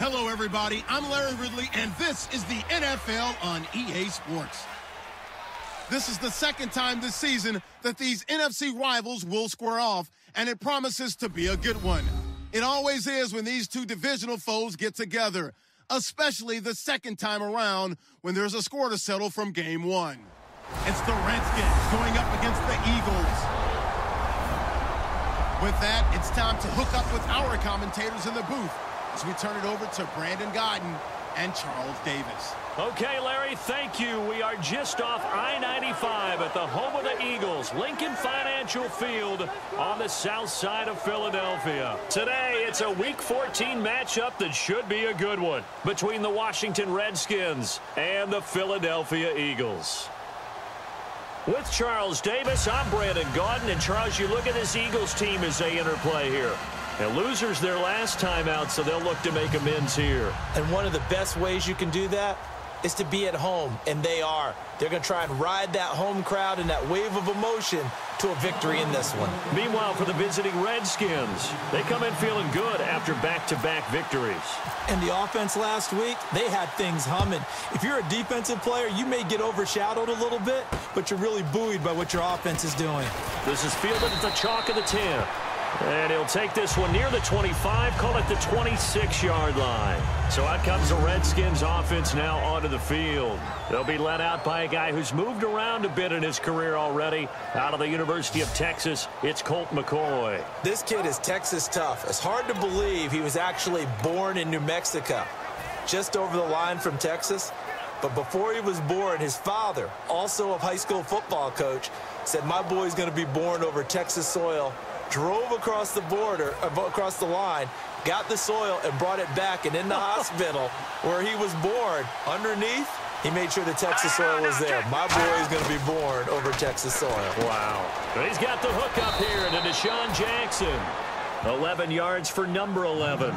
Hello, everybody. I'm Larry Ridley, and this is the NFL on EA Sports. This is the second time this season that these NFC rivals will square off, and it promises to be a good one. It always is when these two divisional foes get together, especially the second time around when there's a score to settle from game one. It's the Redskins going up against the Eagles. With that, it's time to hook up with our commentators in the booth as we turn it over to Brandon Godden and Charles Davis. Okay, Larry, thank you. We are just off I-95 at the home of the Eagles, Lincoln Financial Field on the south side of Philadelphia. Today, it's a Week 14 matchup that should be a good one between the Washington Redskins and the Philadelphia Eagles. With Charles Davis, I'm Brandon Godden. And, Charles, you look at this Eagles team as they interplay here. And losers their last time out, so they'll look to make amends here. And one of the best ways you can do that is to be at home, and they are. They're going to try and ride that home crowd and that wave of emotion to a victory in this one. Meanwhile, for the visiting Redskins, they come in feeling good after back-to-back victories. And the offense last week, they had things humming. If you're a defensive player, you may get overshadowed a little bit, but you're really buoyed by what your offense is doing. This is fielded at the chalk of the 10. And he'll take this one near the 25, call it the 26-yard line. So out comes the Redskins offense now onto the field. They'll be led out by a guy who's moved around a bit in his career already. Out of the University of Texas, it's Colt McCoy. This kid is Texas tough. It's hard to believe he was actually born in New Mexico, just over the line from Texas. But before he was born, his father, also a high school football coach, said, my boy's going to be born over Texas soil. Drove across the border, across the line, got the soil and brought it back. And in the hospital where he was born, underneath, he made sure the Texas soil was there. My boy is going to be born over Texas soil. Wow. But he's got the hook up here to Deshaun Jackson. 11 yards for number 11.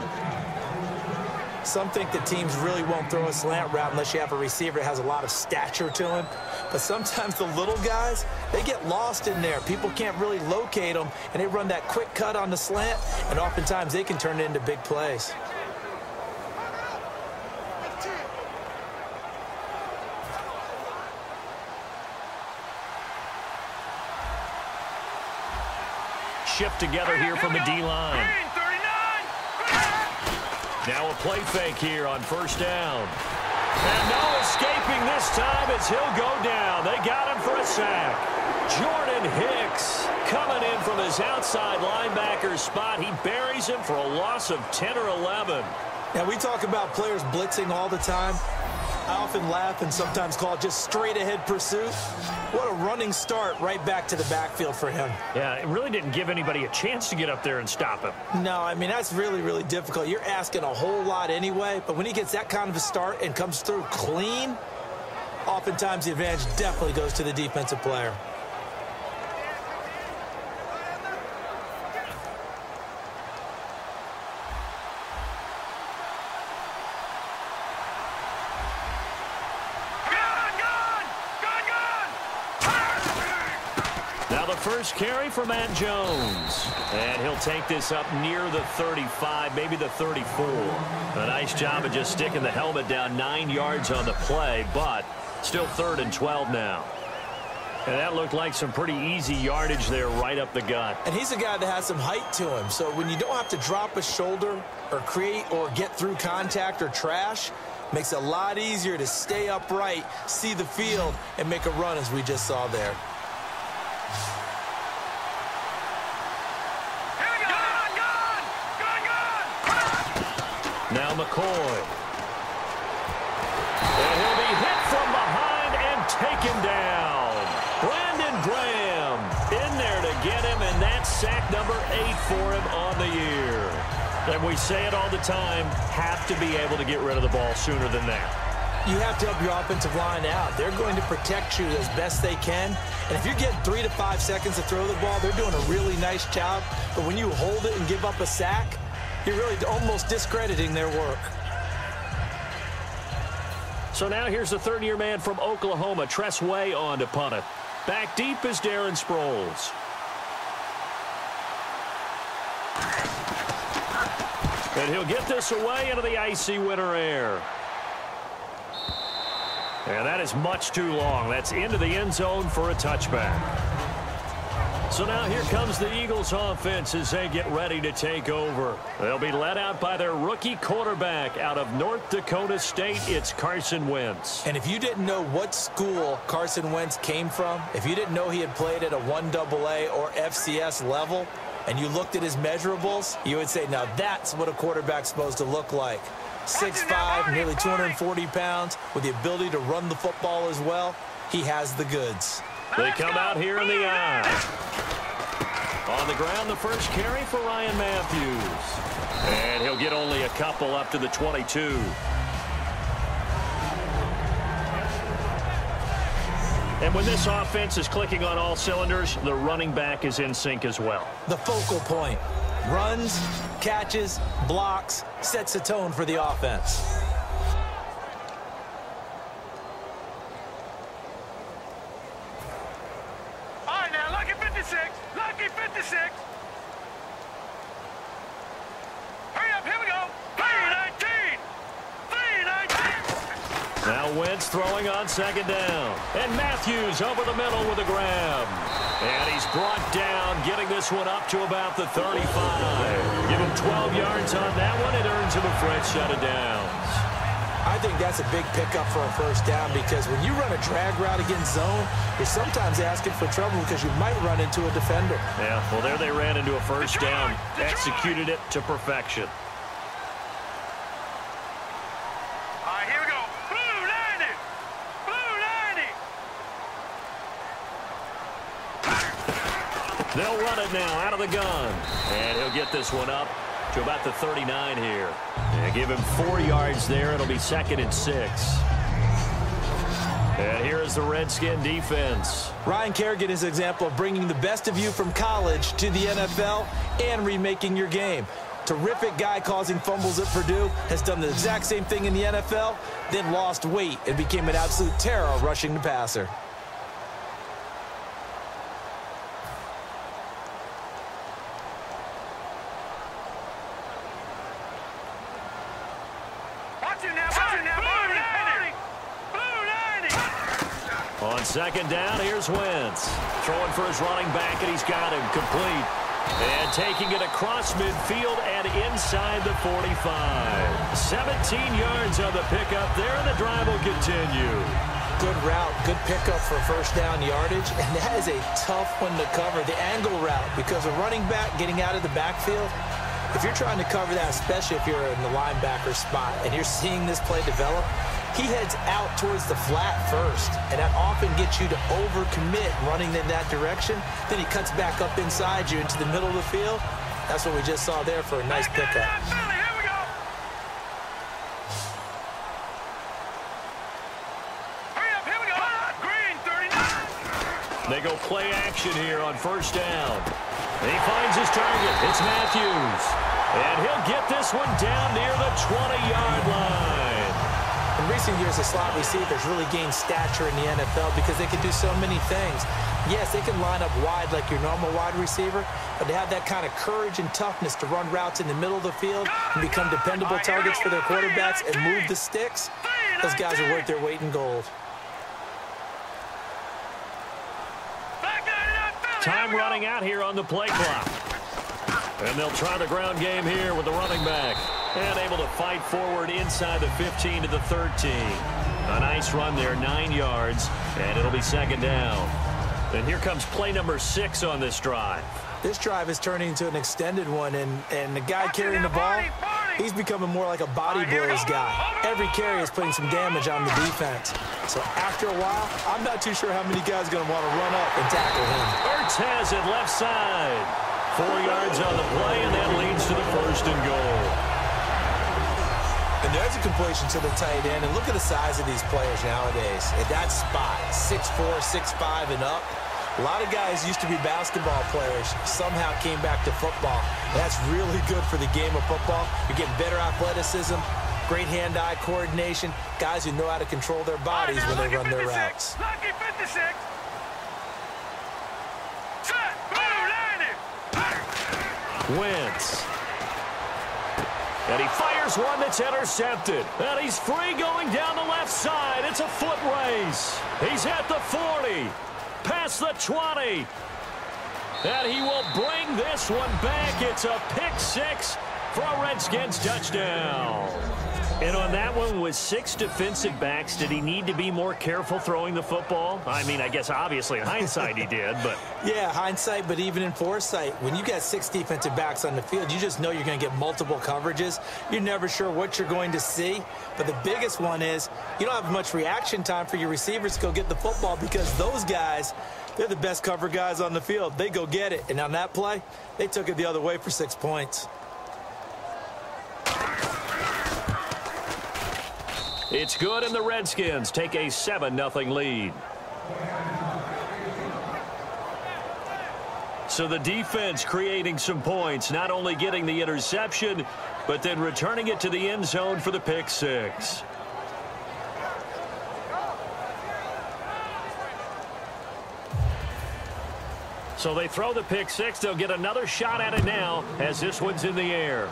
Some think that teams really won't throw a slant route unless you have a receiver that has a lot of stature to him. But sometimes the little guys, they get lost in there. People can't really locate them, and they run that quick cut on the slant, and oftentimes they can turn it into big plays. Shift together here from the D-line. Now a play fake here on first down. And no escaping this time as he'll go down. They got him for a sack. Jordan Hicks coming in from his outside linebacker spot. He buries him for a loss of 10 or 11. Now, we talk about players blitzing all the time. I often laugh and sometimes call it just straight-ahead pursuit. What a running start right back to the backfield for him. Yeah, it really didn't give anybody a chance to get up there and stop him. No, I mean, that's really, really difficult. You're asking a whole lot anyway, but when he gets that kind of a start and comes through clean, oftentimes the advantage definitely goes to the defensive player. First carry for Matt Jones. And he'll take this up near the 35, maybe the 34. A nice job of just sticking the helmet down 9 yards on the play, but still 3rd and 12 now. And that looked like some pretty easy yardage there right up the gut. And he's a guy that has some height to him, so when you don't have to drop a shoulder or create or get through contact or trash, makes it a lot easier to stay upright, see the field, and make a run as we just saw there. Now McCoy. And he'll be hit from behind and taken down. Brandon Graham in there to get him, and that's sack number 8 for him on the year. And we say it all the time, have to be able to get rid of the ball sooner than that. You have to help your offensive line out. They're going to protect you as best they can. And if you're getting 3 to 5 seconds to throw the ball, they're doing a really nice job. But when you hold it and give up a sack, you're really almost discrediting their work. So now here's the third-year man from Oklahoma, Tress Way, on to punt it. Back deep is Darren Sproles. And he'll get this away into the icy winter air. And that is much too long. That's into the end zone for a touchback. So now here comes the Eagles offense as they get ready to take over. They'll be led out by their rookie quarterback out of North Dakota State. It's Carson Wentz. And if you didn't know what school Carson Wentz came from, if you didn't know he had played at a 1AA or FCS level, and you looked at his measurables, you would say, now that's what a quarterback's supposed to look like. 6'5", nearly 240 pounds, with the ability to run the football as well. He has the goods. They come out here in the eye. On the ground, the first carry for Ryan Matthews. And he'll get only a couple up to the 22. And when this offense is clicking on all cylinders, the running back is in sync as well. The focal point. Runs, catches, blocks, sets the tone for the offense. All right, now, lucky 56. Lucky 56. Hurry up, here we go. 319. 319. Now Wentz throwing on second down. And Matthews over the middle with a grab. And he's brought down, getting this one up to about the 35. Give him 12 yards on that one. It earns him a fresh set of downs. I think that's a big pickup for a first down, because when you run a drag route against zone, you're sometimes asking for trouble because you might run into a defender. Yeah, well, there they ran into a first down. Executed it to perfection. All right, here we go. Blue 90. Blue 90. They'll run it now out of the gun. And he'll get this one up to about the 39 here. And give him 4 yards there. It'll be 2nd and 6. And here is the Redskin defense. Ryan Kerrigan is an example of bringing the best of you from college to the NFL and remaking your game. Terrific guy causing fumbles at Purdue, has done the exact same thing in the NFL, then lost weight and became an absolute terror rushing the passer. On second down, here's Wentz. Throwing for his running back, and he's got him complete. And taking it across midfield and inside the 45. 17 yards on the pickup there, and the drive will continue. Good route, good pickup for first down yardage, and that is a tough one to cover, the angle route, because a running back getting out of the backfield, if you're trying to cover that, especially if you're in the linebacker spot and you're seeing this play develop, he heads out towards the flat first, and that often gets you to overcommit running in that direction. Then he cuts back up inside you into the middle of the field. That's what we just saw there for a nice pickup. They go play action here on first down. And he finds his target. It's Matthews. And he'll get this one down near the 20-yard line. In recent years, the slot receivers really gained stature in the NFL because they can do so many things. Yes, they can line up wide like your normal wide receiver, but to have that kind of courage and toughness to run routes in the middle of the field and become dependable targets for their quarterbacks and move the sticks, those guys are worth their weight in gold. Time running out here on the play clock. And they'll try the ground game here with the running back. And able to fight forward inside the 15 to the 13. A nice run there, 9 yards, and it'll be second down. And here comes play number 6 on this drive. This drive is turning into an extended one, and the guy carrying the ball, he's becoming more like a body blows guy. Every carry is putting some damage on the defense. So after a while, I'm not too sure how many guys are going to want to run up and tackle him. Ertz has it left side. 4 yards on the play, and that leads to the first and goal. And there's a completion to the tight end. And look at the size of these players nowadays. At that spot, 6'4", 6'5", and up. A lot of guys used to be basketball players, somehow came back to football. That's really good for the game of football. You're getting better athleticism, great hand-eye coordination, guys who know how to control their bodies when they run their routes. Lucky 56. Wentz. And he fires one that's intercepted. And he's free going down the left side. It's a foot race. He's at the 40. Past the 20. And he will bring this one back. It's a pick six for a Redskins touchdown. And on that one, with 6 defensive backs, did he need to be more careful throwing the football? I mean, I guess obviously in hindsight he did, but... Yeah, hindsight, but even in foresight, when you got 6 defensive backs on the field, you just know you're going to get multiple coverages. You're never sure what you're going to see. But the biggest one is you don't have much reaction time for your receivers to go get the football because those guys, they're the best cover guys on the field. They go get it. And on that play, they took it the other way for 6 points. It's good, and the Redskins take a 7-0 lead. So the defense creating some points, not only getting the interception, but then returning it to the end zone for the pick six. So they throw the pick six. They'll get another shot at it now as this one's in the air.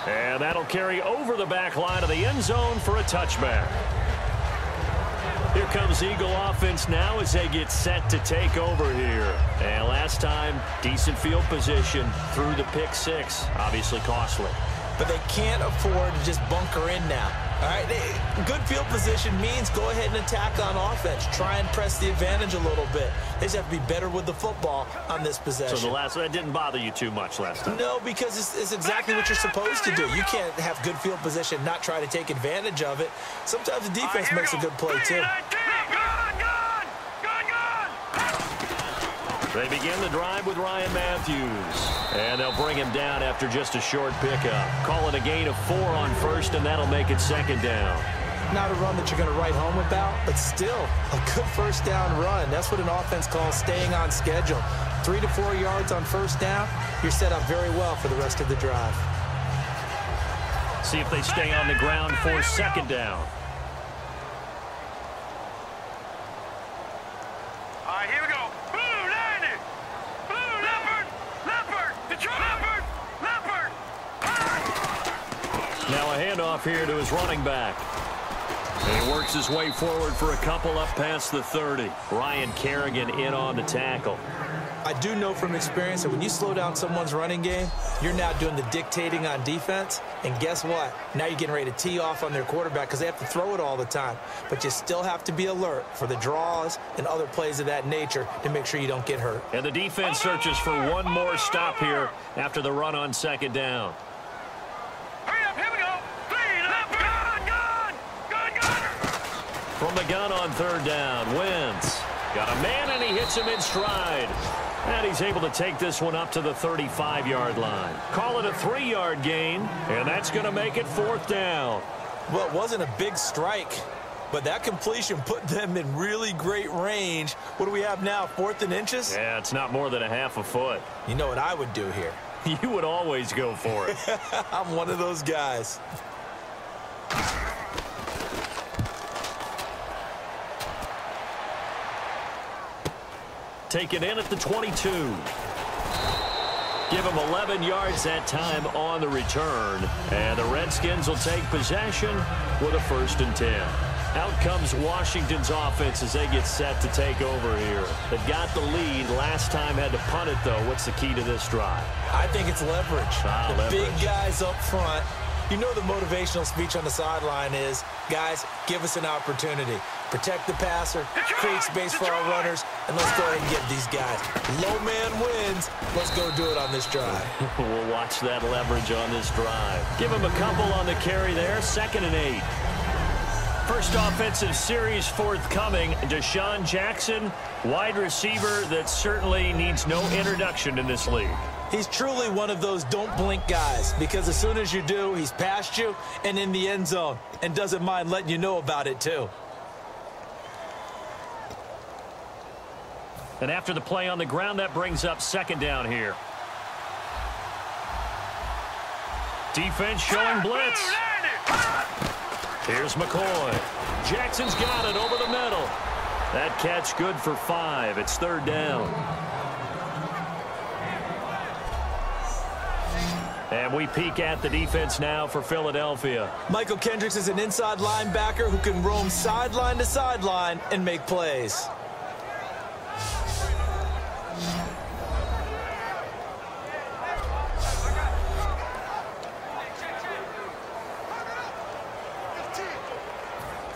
And that'll carry over the back line of the end zone for a touchback. Here comes Eagle offense now as they get set to take over here. And last time, decent field position through the pick six. Obviously costly. But they can't afford to just bunker in now. All right, good field position means go ahead and attack on offense. Try and press the advantage a little bit. They just have to be better with the football on this possession. So that didn't bother you too much last time? No, because it's exactly what you're supposed to do. You can't have good field position, not try to take advantage of it. Sometimes the defense makes a good play, too. They begin the drive with Ryan Matthews. And they'll bring him down after just a short pickup. Call it a gain of 4 on first, and that'll make it second down. Not a run that you're going to write home about, but still a good first down run. That's what an offense calls staying on schedule. 3 to 4 yards on first down, you're set up very well for the rest of the drive. See if they stay on the ground for second down. All right, here we go. Blue 90. Blue leopard. Leopard. Detroit leopard. Leopard. Now a handoff here to his running back. And he works his way forward for a couple up past the 30. Ryan Kerrigan in on the tackle. I do know from experience that when you slow down someone's running game, you're now doing the dictating on defense. And guess what? Now you're getting ready to tee off on their quarterback because they have to throw it all the time. But you still have to be alert for the draws and other plays of that nature to make sure you don't get hurt. And the defense searches for one more stop here after the run on second down. Hurry up, here we go. Clean up. Gun. From the gun on third down, Wentz got a man and he hits him in stride. And he's able to take this one up to the 35-yard line. Call it a 3-yard gain, and that's going to make it fourth down. Well, it wasn't a big strike, but that completion put them in really great range. What do we have now, 4th and inches? Yeah, it's not more than a half a foot. You know what I would do here? You would always go for it. I'm one of those guys. Taken in at the 22. Give him 11 yards that time on the return. And the Redskins will take possession with a 1st and 10. Out comes Washington's offense as they get set to take over here. They've got the lead. Last time had to punt it, though. What's the key to this drive? I think it's leverage. Leverage. Big guys up front. You know the motivational speech on the sideline is, guys, give us an opportunity. Protect the passer, create space for our runners, and let's go ahead and get these guys. Low man wins. Let's go do it on this drive. We'll watch that leverage on this drive. Give him a couple on the carry there. 2nd and 8. First offensive series forthcoming. Deshaun Jackson, wide receiver that certainly needs no introduction in this league. He's truly one of those don't blink guys because as soon as you do, he's past you and in the end zone and doesn't mind letting you know about it too. And after the play on the ground, that brings up second down here. Defense showing blitz. Here's McCoy. Jackson's got it over the middle. That catch good for 5. It's 3rd down. And we peek at the defense now for Philadelphia. Michael Kendricks is an inside linebacker who can roam sideline to sideline and make plays.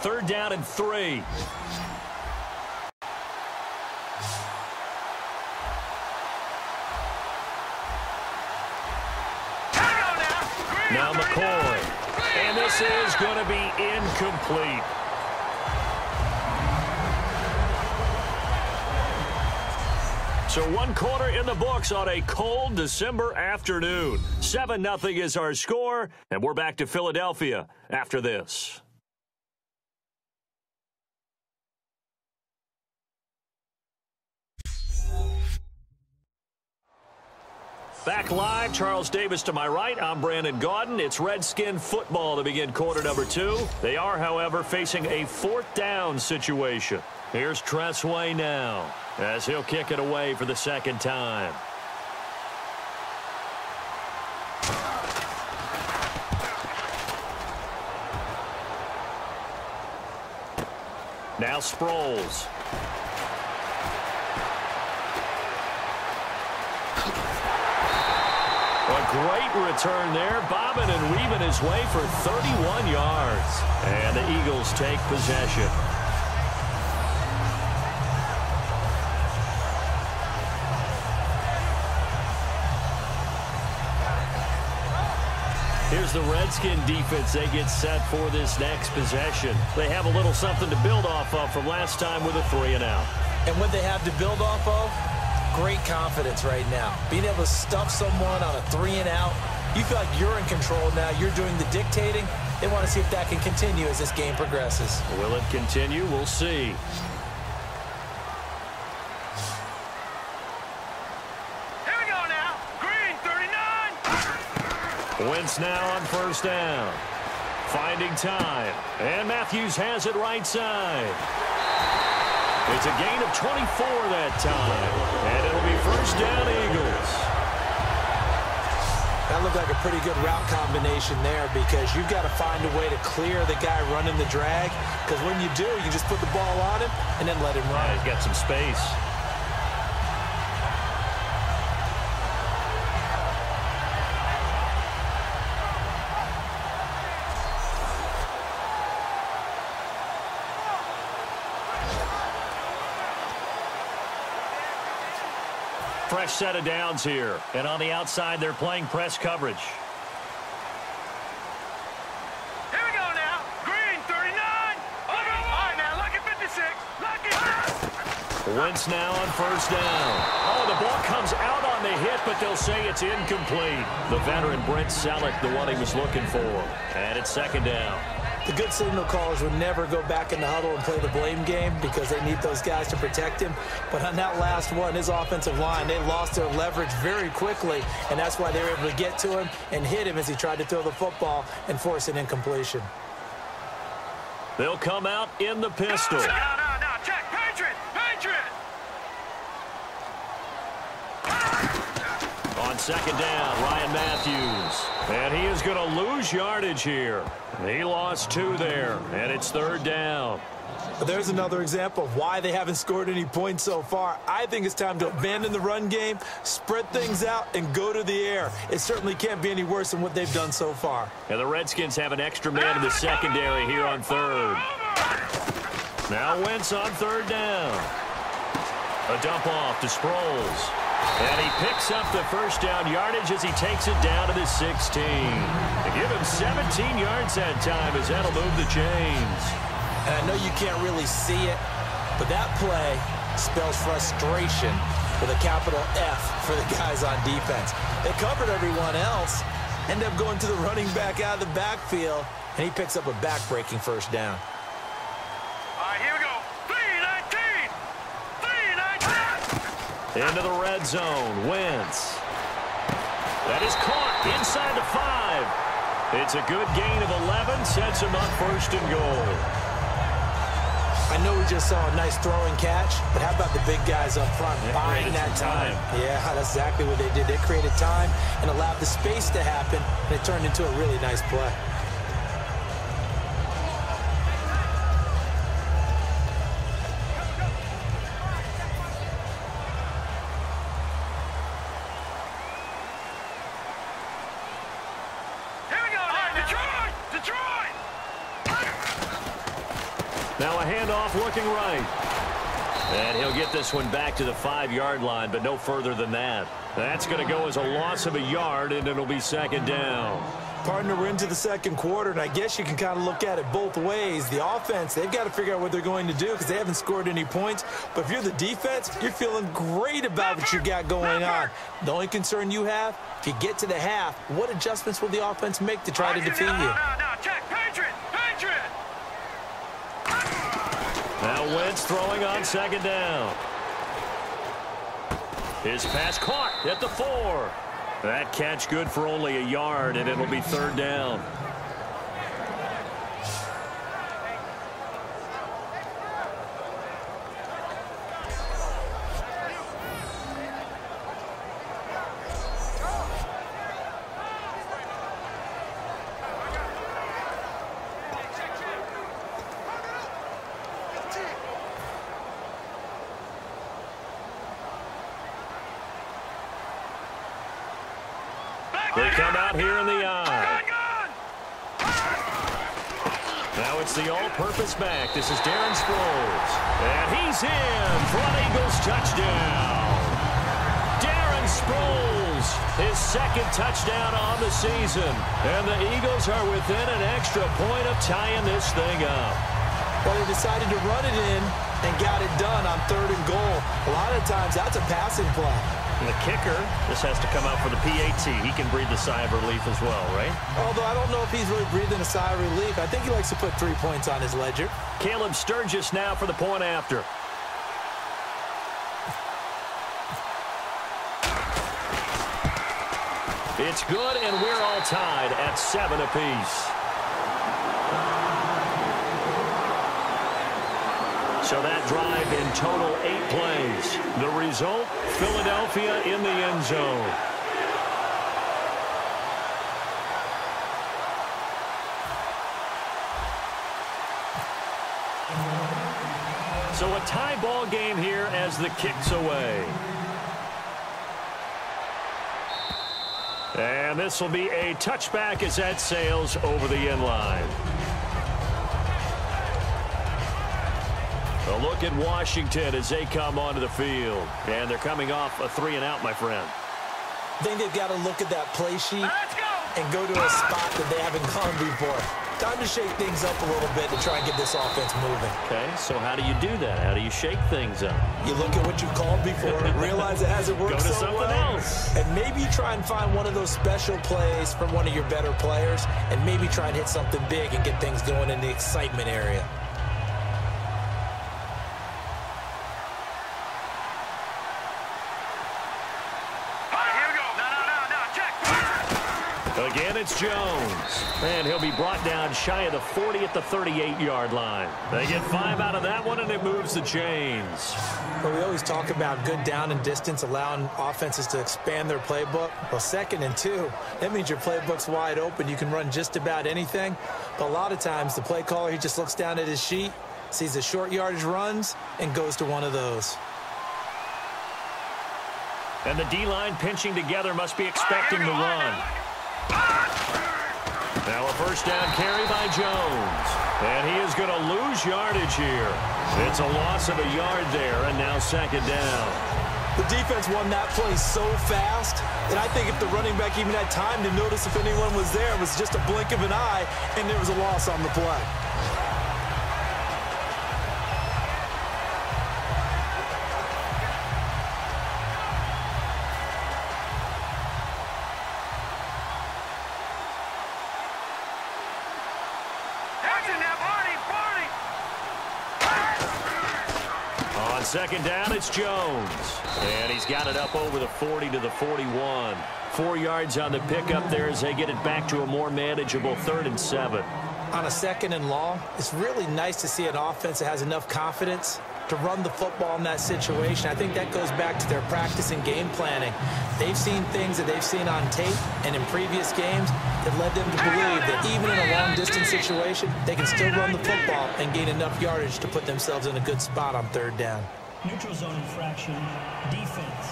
Third down and 3. Now McCoy. And this is going to be incomplete. So 1 quarter in the books on a cold December afternoon. 7-0 is our score, and we're back to Philadelphia after this. Back live, Charles Davis to my right. I'm Brandon Gaudin. It's Redskin football to begin quarter number 2. They are, however, facing a 4th down situation. Here's Tressway now as he'll kick it away for the 2nd time. Now Sproles. A great return there, bobbing and weaving his way for 31 yards. And the Eagles take possession. Here's the Redskin defense. They get set for this next possession. They have a little something to build off of from last time with a 3-and-out. And what they have to build off of? Great confidence right now. Being able to stuff someone on a 3-and-out. You feel like you're in control now. You're doing the dictating. They want to see if that can continue as this game progresses. Will it continue? We'll see. Here we go now. Green, 39. Wentz now on 1st down. Finding time. And Matthews has it right side. It's a gain of 24 that time. And it'll be 1st down Eagles. That looked like a pretty good route combination there because you've got to find a way to clear the guy running the drag. Because when you do, you just put the ball on him and then let him run. He's got some space. Fresh set of downs here. And on the outside, they're playing press coverage. Here we go now. Green, 39. All right, now, lucky 56. Lucky. Wentz now on 1st down. Oh, the ball comes out on the hit, but they'll say it's incomplete. The veteran Brent Selleck, the one he was looking for. And it's 2nd down. The good signal callers would never go back in the huddle and play the blame game because they need those guys to protect him. But on that last one, his offensive line, they lost their leverage very quickly, and that's why they were able to get to him and hit him as he tried to throw the football and force an incompletion. They'll come out in the pistol. No, check. Patriot. On 2nd down, Ryan Matthews. And he is going to lose yardage here. He lost 2 there, and it's 3rd down. But there's another example of why they haven't scored any points so far. I think it's time to abandon the run game, spread things out, and go to the air. It certainly can't be any worse than what they've done so far. And the Redskins have an extra man in the secondary here on 3rd. Now Wentz on 3rd down. A dump off to Sproles. And he picks up the 1st down yardage as he takes it down to the 16. They give him 17 yards that time as that'll move the chains. And I know you can't really see it, but that play spells frustration with a capital F for the guys on defense. They covered everyone else, end up going to the running back out of the backfield, and he picks up a back-breaking 1st down. All right, here we go. 3-19. Into the red zone, Wentz. That is caught inside the 5. It's a good gain of 11, sets him up 1st and goal. I know we just saw a nice throwing catch, but how about the big guys up front buying that time? Yeah, that's exactly what they did. They created time and allowed the space to happen, and it turned into a really nice play. Now a handoff looking right. And he'll get this one back to the 5-yard line, but no further than that. That's going to go as a loss of a yard, and it'll be second down. Partner, we're into the second quarter, and I guess you can kind of look at it both ways. The offense, they've got to figure out what they're going to do because they haven't scored any points. But if you're the defense, you're feeling great about what you got going on. The only concern you have, if you get to the half, what adjustments will the offense make to try to defeat you? Check. Patriot. Now Wentz throwing on second down. His pass caught at the 4. That catch good for only a yard, and it'll be third down. They come out here in the eye. Now it's the all-purpose back. This is Darren Sproles. And he's in for an Eagles touchdown. Darren Sproles, his second touchdown on the season. And the Eagles are within an extra point of tying this thing up. Well, they decided to run it in and got it done on 3rd and goal. A lot of times, that's a passing play. And the kicker, this has to come out for the PAT. He can breathe the sigh of relief as well, right? Although I don't know if he's really breathing a sigh of relief. I think he likes to put 3 points on his ledger. Caleb Sturgis now for the point after. It's good, and we're all tied at 7 apiece. So that drive in total 8 plays. The result, Philadelphia in the end zone. So a tie ball game here as the kick's away. And this will be a touchback as that sails over the end line. A look at Washington as they come onto the field. And they're coming off a 3-and-out, my friend. I think they've got to look at that play sheet and go to a spot that they haven't gone before. Time to shake things up a little bit to try and get this offense moving. Okay, so how do you do that? How do you shake things up? You look at what you called before, realize it hasn't worked so well, else. and maybe you try and find one of those special plays from one of your better players, and maybe try and hit something big and get things going in the excitement area. Again, it's Jones. And he'll be brought down shy of the 40 at the 38-yard line. They get 5 out of that one, and it moves the chains. Well, we always talk about good down and distance, allowing offenses to expand their playbook. Well, 2nd and 2, that means your playbook's wide open. You can run just about anything. But a lot of times, the play caller, he just looks down at his sheet, sees the short yardage runs, and goes to one of those. And the D-line pinching together must be expecting the run. Now a first down carry by Jones. And he is going to lose yardage here. It's a loss of a yard there, and now 2nd down. The defense won that play so fast that I think if the running back even had time to notice if anyone was there, it was just a blink of an eye, and there was a loss on the play. On 2nd down, it's Jones. And he's got it up over the 40 to the 41. 4 yards on the pickup there as they get it back to a more manageable 3rd and 7. on a 2nd and long, it's really nice to see an offense that has enough confidence to run the football in that situation. I think that goes back to their practice and game planning. They've seen things that they've seen on tape and in previous games that led them to believe that even in a long-distance situation, they can still run the football and gain enough yardage to put themselves in a good spot on 3rd down. Neutral zone infraction, defense.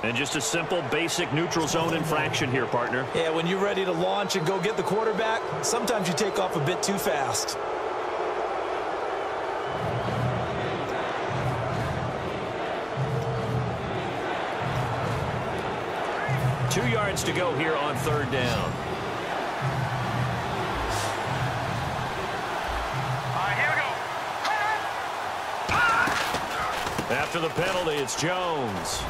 And just a simple, basic neutral zone infraction here, partner. Yeah, when you're ready to launch and go get the quarterback, sometimes you take off a bit too fast. Two yards to go here on 3rd down. All right, here we go. After the penalty, it's Jones.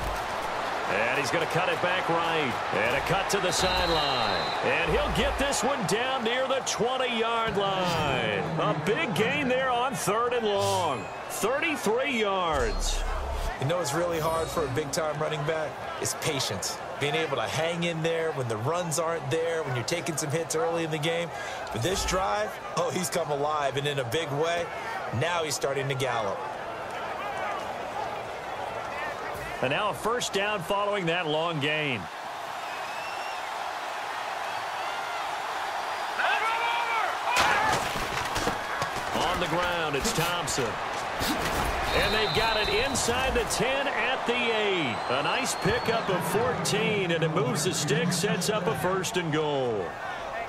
And he's going to cut it back right. And a cut to the sideline. And he'll get this one down near the 20-yard line. A big gain there on 3rd and long. 33 yards. You know it's really hard for a big-time running back? It's patience. Being able to hang in there when the runs aren't there, when you're taking some hits early in the game. But this drive, oh, he's come alive, and in a big way. Now he's starting to gallop. And now a 1st down following that long gain. On the ground, it's Thompson. And they've got it inside the 10 at the 8. A nice pickup of 14, and it moves the stick, sets up a 1st and goal.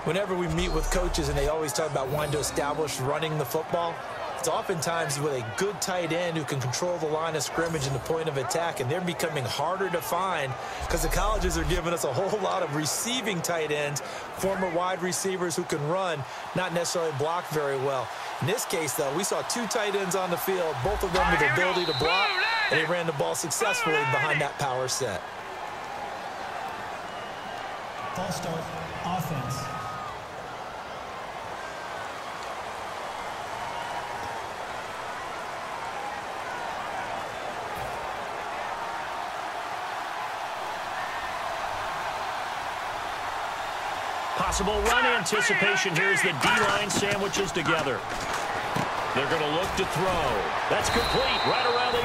Whenever we meet with coaches and they always talk about wanting to establish running the football, it's oftentimes with a good tight end who can control the line of scrimmage and the point of attack, and they're becoming harder to find because the colleges are giving us a whole lot of receiving tight ends, former wide receivers who can run, not necessarily block very well. In this case, though, we saw 2 tight ends on the field, both of them with the ability to block, and they ran the ball successfully behind that power set. False start, offense. Possible run anticipation here as the D-line sandwiches together. They're going to look to throw. That's complete right around the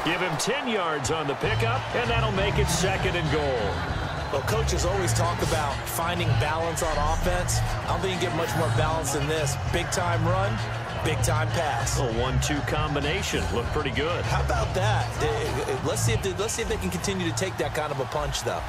8. Give him 10 yards on the pickup, and that'll make it 2nd and goal. Well, coaches always talk about finding balance on offense. I don't think you get much more balance than this. Big-time run, big-time pass. A 1-2 combination. Looked pretty good. How about that? Let's see if they can continue to take that kind of a punch, though.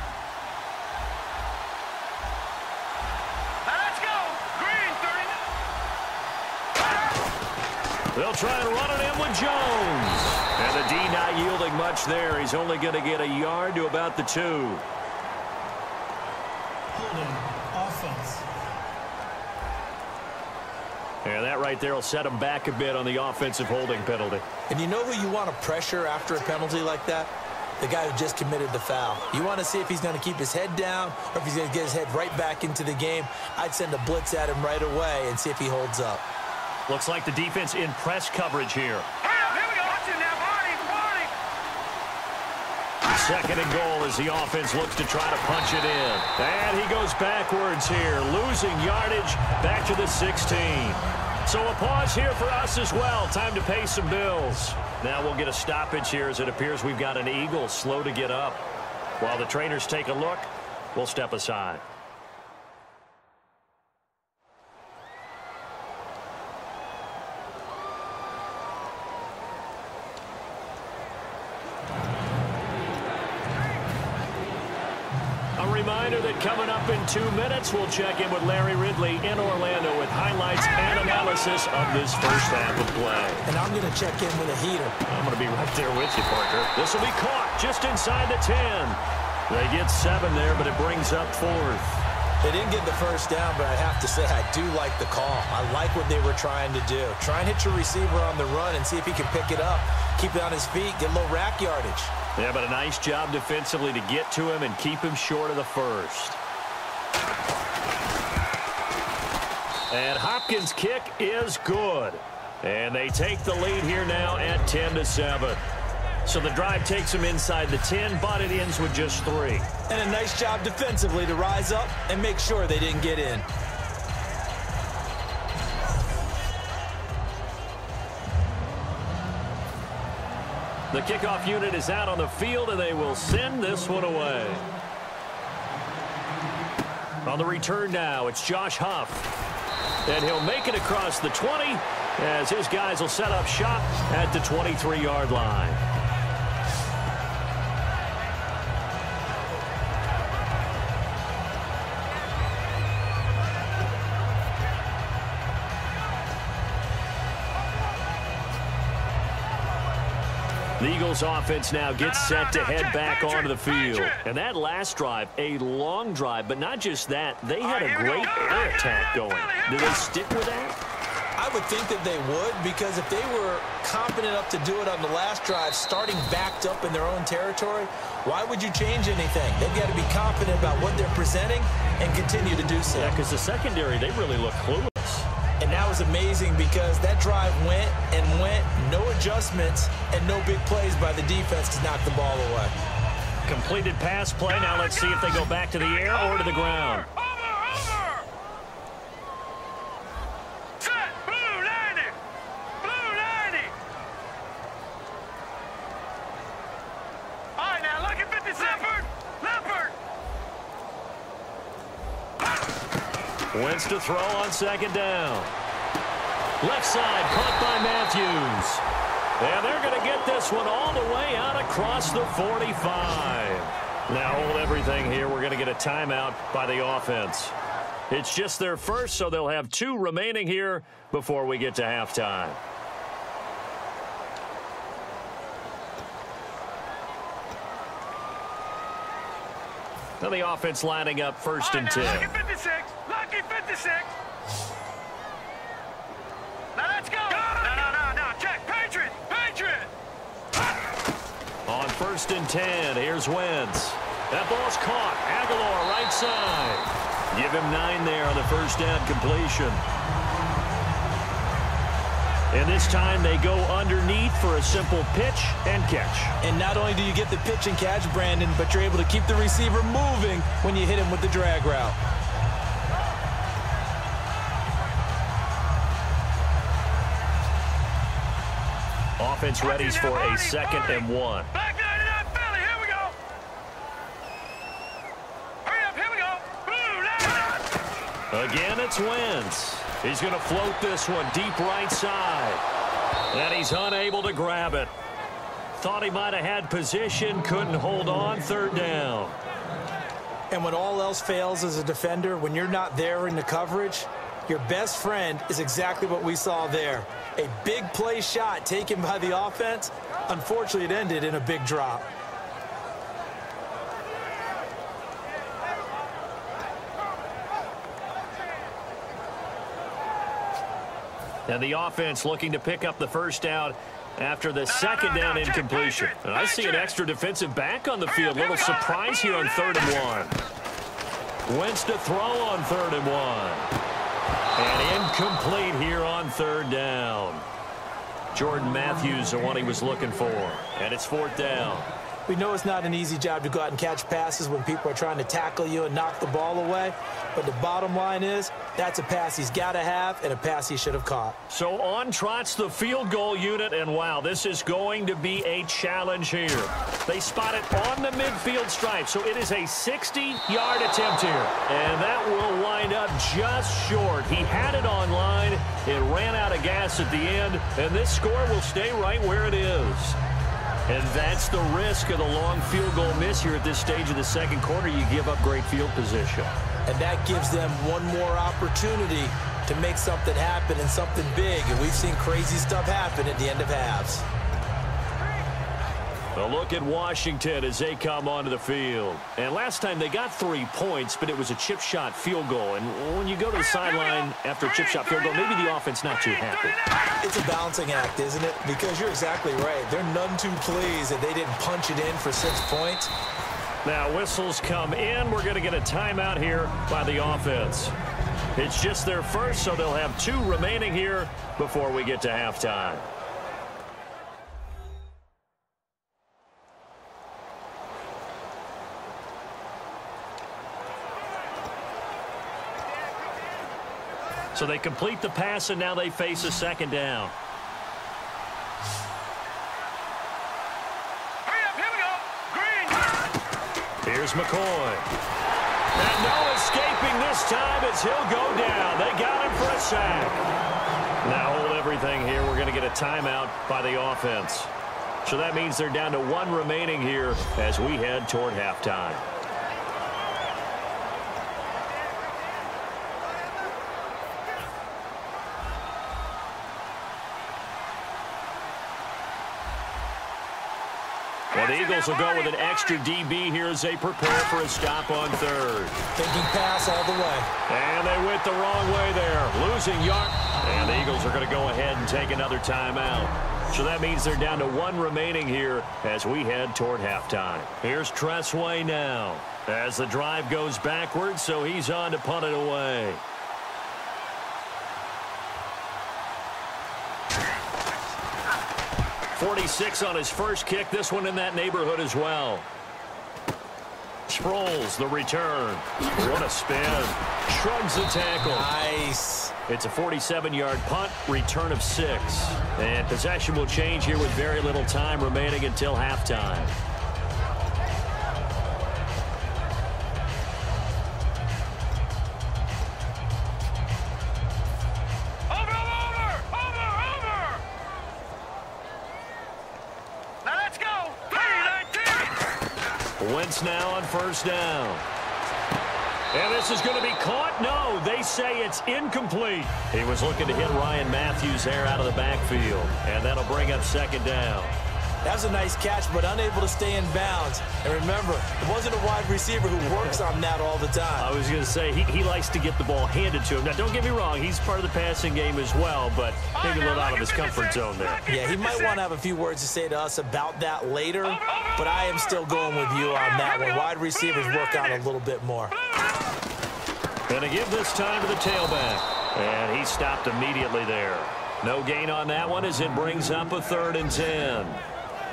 They'll try and run it in with Jones. And the D not yielding much there. He's only going to get a yard to about the 2. Holding, offense. And that right there will set him back a bit on the offensive holding penalty. And you know who you want to pressure after a penalty like that? The guy who just committed the foul. You want to see if he's going to keep his head down or if he's going to get his head right back into the game. I'd send a blitz at him right away and see if he holds up. Looks like the defense in press coverage here. Here we go. Watch it now, Barney. 2nd and goal as the offense looks to try to punch it in. And he goes backwards here, losing yardage back to the 16. So a pause here for us as well. Time to pay some bills. Now we'll get a stoppage here as it appears we've got an Eagle slow to get up. While the trainers take a look, we'll step aside. Reminder that coming up in 2 minutes, we'll check in with Larry Ridley in Orlando with highlights and analysis of this 1st half of play. And I'm going to check in with a heater. I'm going to be right there with you, Parker. This will be caught just inside the 10. They get 7 there, but it brings up 4th. They didn't get the 1st down, but I have to say I do like the call. I like what they were trying to do. Try and hit your receiver on the run and see if he can pick it up. Keep it on his feet, get a little rack yardage. Yeah, but a nice job defensively to get to him and keep him short of the 1st. And Hopkins' kick is good. And they take the lead here now at 10-7. So the drive takes them inside the 10, but it ends with just 3. And a nice job defensively to rise up and make sure they didn't get in. The kickoff unit is out on the field, and they will send this one away. On the return now, it's Josh Huff. And he'll make it across the 20 as his guys will set up shop at the 23-yard line. The Eagles offense now gets set to head back onto the field. And that last drive, a long drive, but not just that, they had a great air attack going. Do they stick with that? I would think that they would, because if they were confident enough to do it on the last drive, starting backed up in their own territory, why would you change anything? They've got to be confident about what they're presenting and continue to do so. Yeah, because the secondary, they really look clueless. And that was amazing because that drive went and went, no adjustments, and no big plays by the defense to knock the ball away. Completed pass play. Now let's see if they go back to the air or to the ground. Set, blue 90. Blue 90. All right, now look at 56. Leopard. Wentz to throw on second down. Left side, caught by Matthews. And they're going to get this one all the way out across the 45. Now hold everything here. We're going to get a timeout by the offense. It's just their first, so they'll have 2 remaining here before we get to halftime. Now the offense lining up first and 10. Lucky 56. Lucky 56. Now let's go. No. Check. Patriot. On first and 10, here's Wentz. That ball's caught. Aguilar right side. Give him 9 there on the first down completion. And this time they go underneath for a simple pitch and catch. And not only do you get the pitch and catch, Brandon, but you're able to keep the receiver moving when you hit him with the drag route. Offense readies for a 2nd and 1. Back 99 Philly. Here we go. Hurry up. Here we go. Blue 90. Again, it's Wentz. He's going to float this one deep right side. And he's unable to grab it. Thought he might have had position, couldn't hold on, 3rd down. And when all else fails as a defender, when you're not there in the coverage, your best friend is exactly what we saw there. A big play shot taken by the offense. Unfortunately, it ended in a big drop. And the offense looking to pick up the first down after the 2nd down incompletion. And I see an extra defensive back on the field. Little surprise here on 3rd and 1. Wentz to throw on 3rd and 1. And incomplete here on 3rd down. Jordan Matthews, the one he was looking for. And it's 4th down. We know it's not an easy job to go out and catch passes when people are trying to tackle you and knock the ball away. But the bottom line is, that's a pass he's got to have and a pass he should have caught. So on trots the field goal unit, and wow, this is going to be a challenge here. They spot it on the midfield stripe, so it is a 60-yard attempt here. And that will wind up just short. He had it on line. It ran out of gas at the end, and this score will stay right where it is. And that's the risk of the long field goal miss here at this stage of the 2nd quarter. You give up great field position. And that gives them one more opportunity to make something happen and something big. And we've seen crazy stuff happen at the end of halves. A look at Washington as they come onto the field. And last time they got 3 points, but it was a chip shot field goal. And when you go to the sideline after a chip shot field goal, maybe the offense not too happy. It's a balancing act, isn't it? Because you're exactly right. They're none too pleased that they didn't punch it in for 6 points. Now whistles come in. We're going to get a timeout here by the offense. It's just their first, so they'll have 2 remaining here before we get to halftime. So they complete the pass, and now they face a second down. Hurry up, here we go. Green. Here's McCoy. And no escaping this time as he'll go down. They got him for a sack. Now hold everything here. We're going to get a timeout by the offense. So that means they're down to 1 remaining here as we head toward halftime. Well, the Eagles will go with an extra DB here as they prepare for a stop on third. Thinking pass all the way. And they went the wrong way there, losing yard. And the Eagles are going to go ahead and take another timeout. So that means they're down to 1 remaining here as we head toward halftime. Here's Tressway now as the drive goes backwards, so he's on to punt it away. .46 on his first kick. This one in that neighborhood as well. Sproles, the return. What a spin. Shrugs the tackle. Nice. It's a 47-yard punt, return of 6. And possession will change here with very little time remaining until halftime. Wentz now on first down. And this is going to be caught. No, they say it's incomplete. He was looking to hit Ryan Matthews there out of the backfield. And that'll bring up second down. That was a nice catch, but unable to stay in bounds. And remember, it wasn't a wide receiver who works on that all the time. I was going to say, he likes to get the ball handed to him. Now, don't get me wrong. He's part of the passing game as well, but maybe a little out of his comfort zone there. Yeah, he might want to have a few words to say to us about that later, but I am still going with you on that one. Wide receivers work on a little bit more. Going to give this time to the tailback. And he stopped immediately there. No gain on that one as it brings up a 3rd and 10.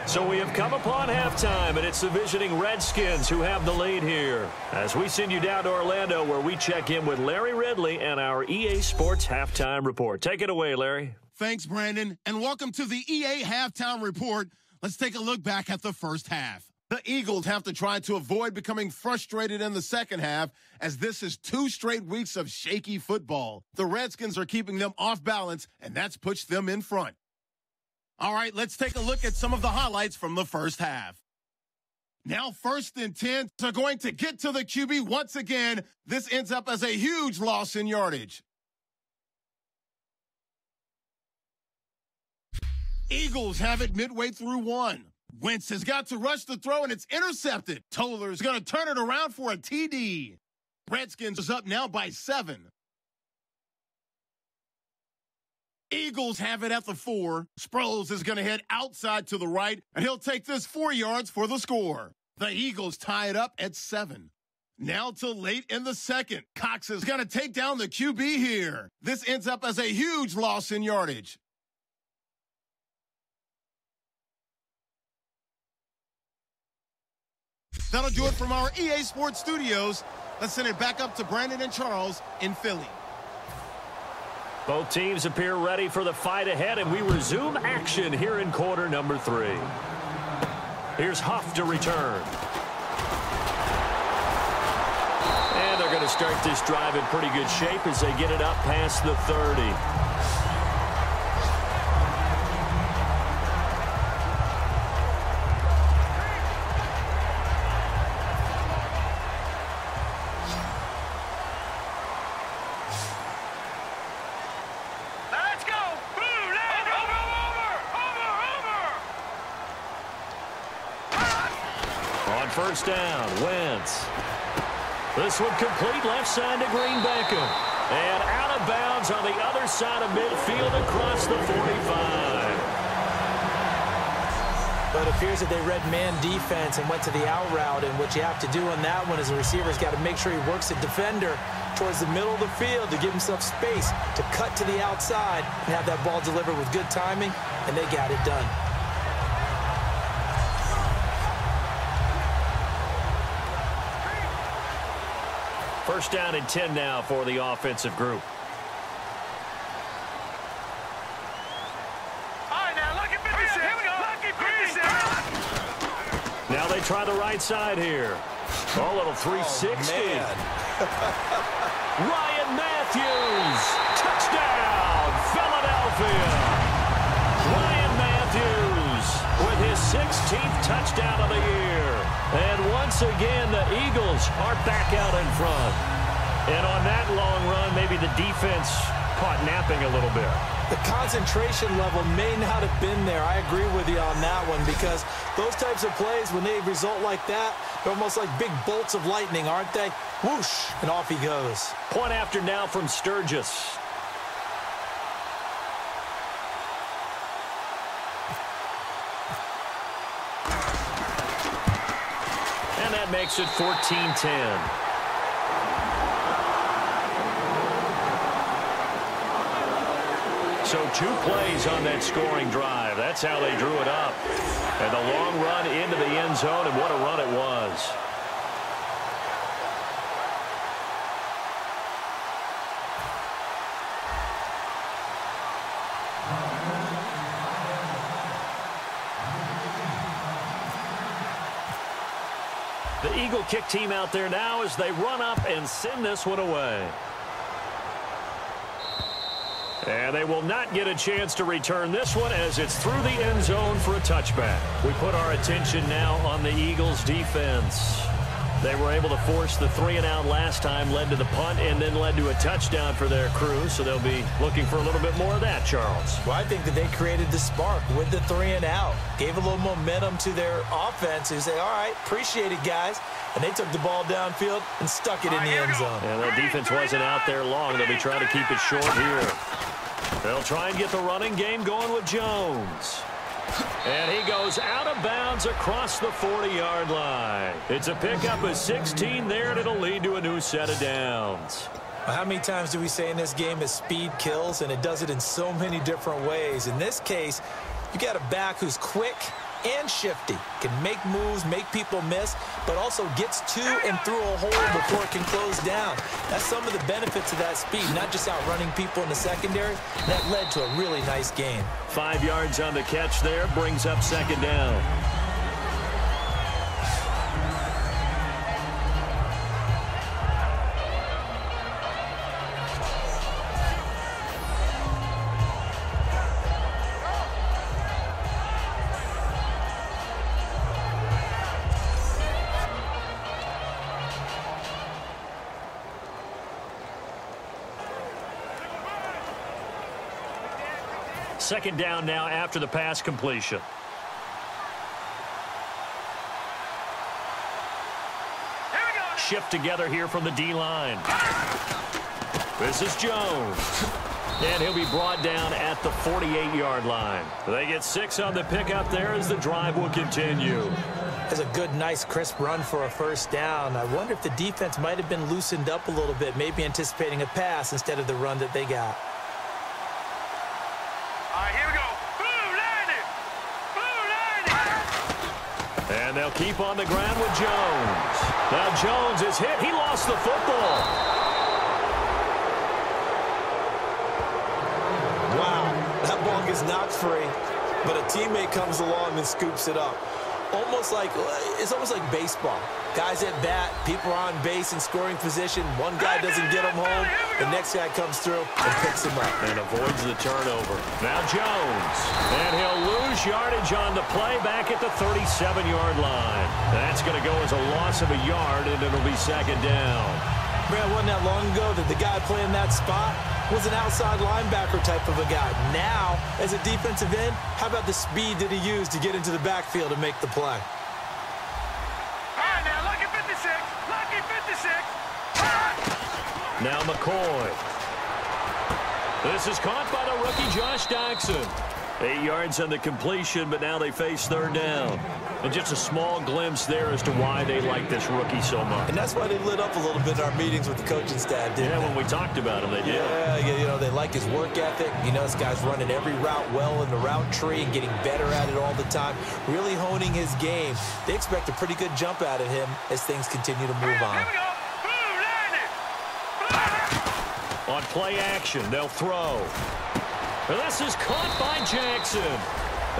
So we have come upon halftime, and it's the visiting Redskins who have the lead here. As we send you down to Orlando, where we check in with Larry Ridley and our EA Sports Halftime Report. Take it away, Larry. Thanks, Brandon, and welcome to the EA Halftime Report. Let's take a look back at the first half. The Eagles have to try to avoid becoming frustrated in the second half, as this is 2 straight weeks of shaky football. The Redskins are keeping them off balance, and that's pushed them in front. All right, let's take a look at some of the highlights from the first half. Now 1st and 10, they're going to get to the QB once again. This ends up as a huge loss in yardage. Eagles have it midway through 1. Wentz has got to rush the throw, and it's intercepted. Toller is going to turn it around for a TD. Redskins is up now by 7. Eagles have it at the 4. Sproles is going to head outside to the right, and he'll take this 4 yards for the score. The Eagles tie it up at 7. Now till late in the second. Cox is going to take down the QB here. This ends up as a huge loss in yardage. That'll do it from our EA Sports Studios. Let's send it back up to Brandon and Charles in Philly. Both teams appear ready for the fight ahead, and we resume action here in quarter number 3. Here's Huff to return. And they're going to start this drive in pretty good shape as they get it up past the 30. First down, Wentz. This one complete left side to Green Beckham. And out of bounds on the other side of midfield across the 45. But it appears that they read man defense and went to the out route, and what you have to do on that one is the receiver's got to make sure he works the defender towards the middle of the field to give himself space to cut to the outside and have that ball delivered with good timing, and they got it done. First down and 10 now for the offensive group. try the right side here. Oh, little 360. Ryan Matthews. Touchdown, Philadelphia. Ryan Matthews with his 16th touchdown of the year. And once again, the Eagles are back out in front. And on that long run, maybe the defense caught napping a little bit. The concentration level may not have been there. I agree with you on that one, because those types of plays, when they result like that, they're almost like big bolts of lightning, aren't they? Whoosh, and off he goes. Point after now from Sturgis. And that makes it 14-10. So 2 plays on that scoring drive. That's how they drew it up. And the long run into the end zone, and what a run it was. The Eagle kick team out there now as they run up and send this one away. And they will not get a chance to return this one as it's through the end zone for a touchback. We put our attention now on the Eagles' defense. They were able to force the 3-and-out last time, led to the punt, and then led to a touchdown for their crew. So they'll be looking for a little bit more of that, Charles. Well, I think that they created the spark with the 3-and-out. Gave a little momentum to their offense who say, all right, appreciate it, guys. And they took the ball downfield and stuck it in the end zone. And that defense wasn't out there long. They'll be trying to keep it short here. They'll try and get the running game going with Jones. And he goes out of bounds across the 40-yard line. It's a pickup of 16 there, and it'll lead to a new set of downs. Well, how many times do we say in this game that speed kills, and it does it in so many different ways? In this case, you got a back who's quick and shifty, can make moves, make people miss, but also gets to and through a hole before it can close down. That's some of the benefits of that speed, not just outrunning people in the secondary. That led to a really nice gain. 5 yards on the catch there, brings up 2nd down. Second down now after the pass completion. Shift together here from the D-line. This is Jones. And he'll be brought down at the 48-yard line. They get 6 on the pickup there as the drive will continue. That's a good, nice, crisp run for a first down. I wonder if the defense might have been loosened up a little bit, maybe anticipating a pass instead of the run that they got. And they'll keep on the ground with Jones. Now Jones is hit. He lost the football. Wow, that ball gets knocked free, but a teammate comes along and scoops it up. It's almost like baseball. Guys at bat, people are on base in scoring position. One guy doesn't get him home. The next guy comes through and picks him up. And avoids the turnover. Now Jones. And he'll lose yardage on the play back at the 37-yard line. That's going to go as a loss of a yard, and it'll be 2nd down. Man, wasn't that long ago that the guy playing that spot was an outside linebacker type of a guy. Now, as a defensive end, how about the speed that he used to get into the backfield and make the play? All right, now, lucky 56. Lucky 56. Now McCoy. This is caught by the rookie Josh Doctson. 8 yards on the completion, but now they face 3rd down. And just a small glimpse there as to why they like this rookie so much. And that's why they lit up a little bit in our meetings with the coaching staff, didn't they? Yeah, when we talked about him, they did. Yeah, they like his work ethic. You know, this guy's running every route well in the route tree and getting better at it all the time, really honing his game. They expect a pretty good jump out of him as things continue to move on. Here we go. Boom, On play action, they'll throw. And this is caught by Jackson.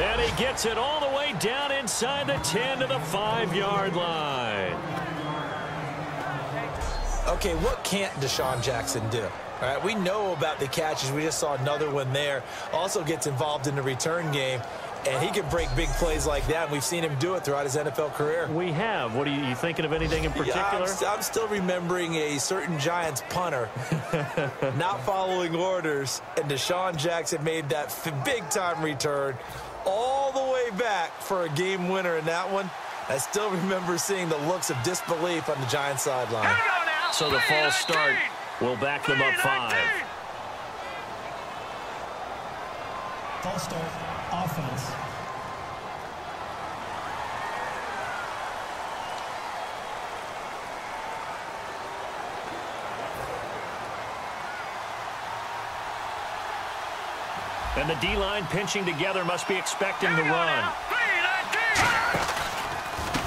And he gets it all the way way down inside the 10 to the 5-yard line. Okay, what can't Deshaun Jackson do? All right, we know about the catches. We just saw another one there. Also gets involved in the return game, and he can break big plays like that. We've seen him do it throughout his NFL career. We have. What are you thinking of anything in particular? Yeah, I'm still remembering a certain Giants punter not following orders, and Deshaun Jackson made that big-time return all the way back for a game winner in that one. I still remember seeing the looks of disbelief on the Giants sideline. So the false start will back them up 5. False start, offense. And the D-line pinching together must be expecting the run.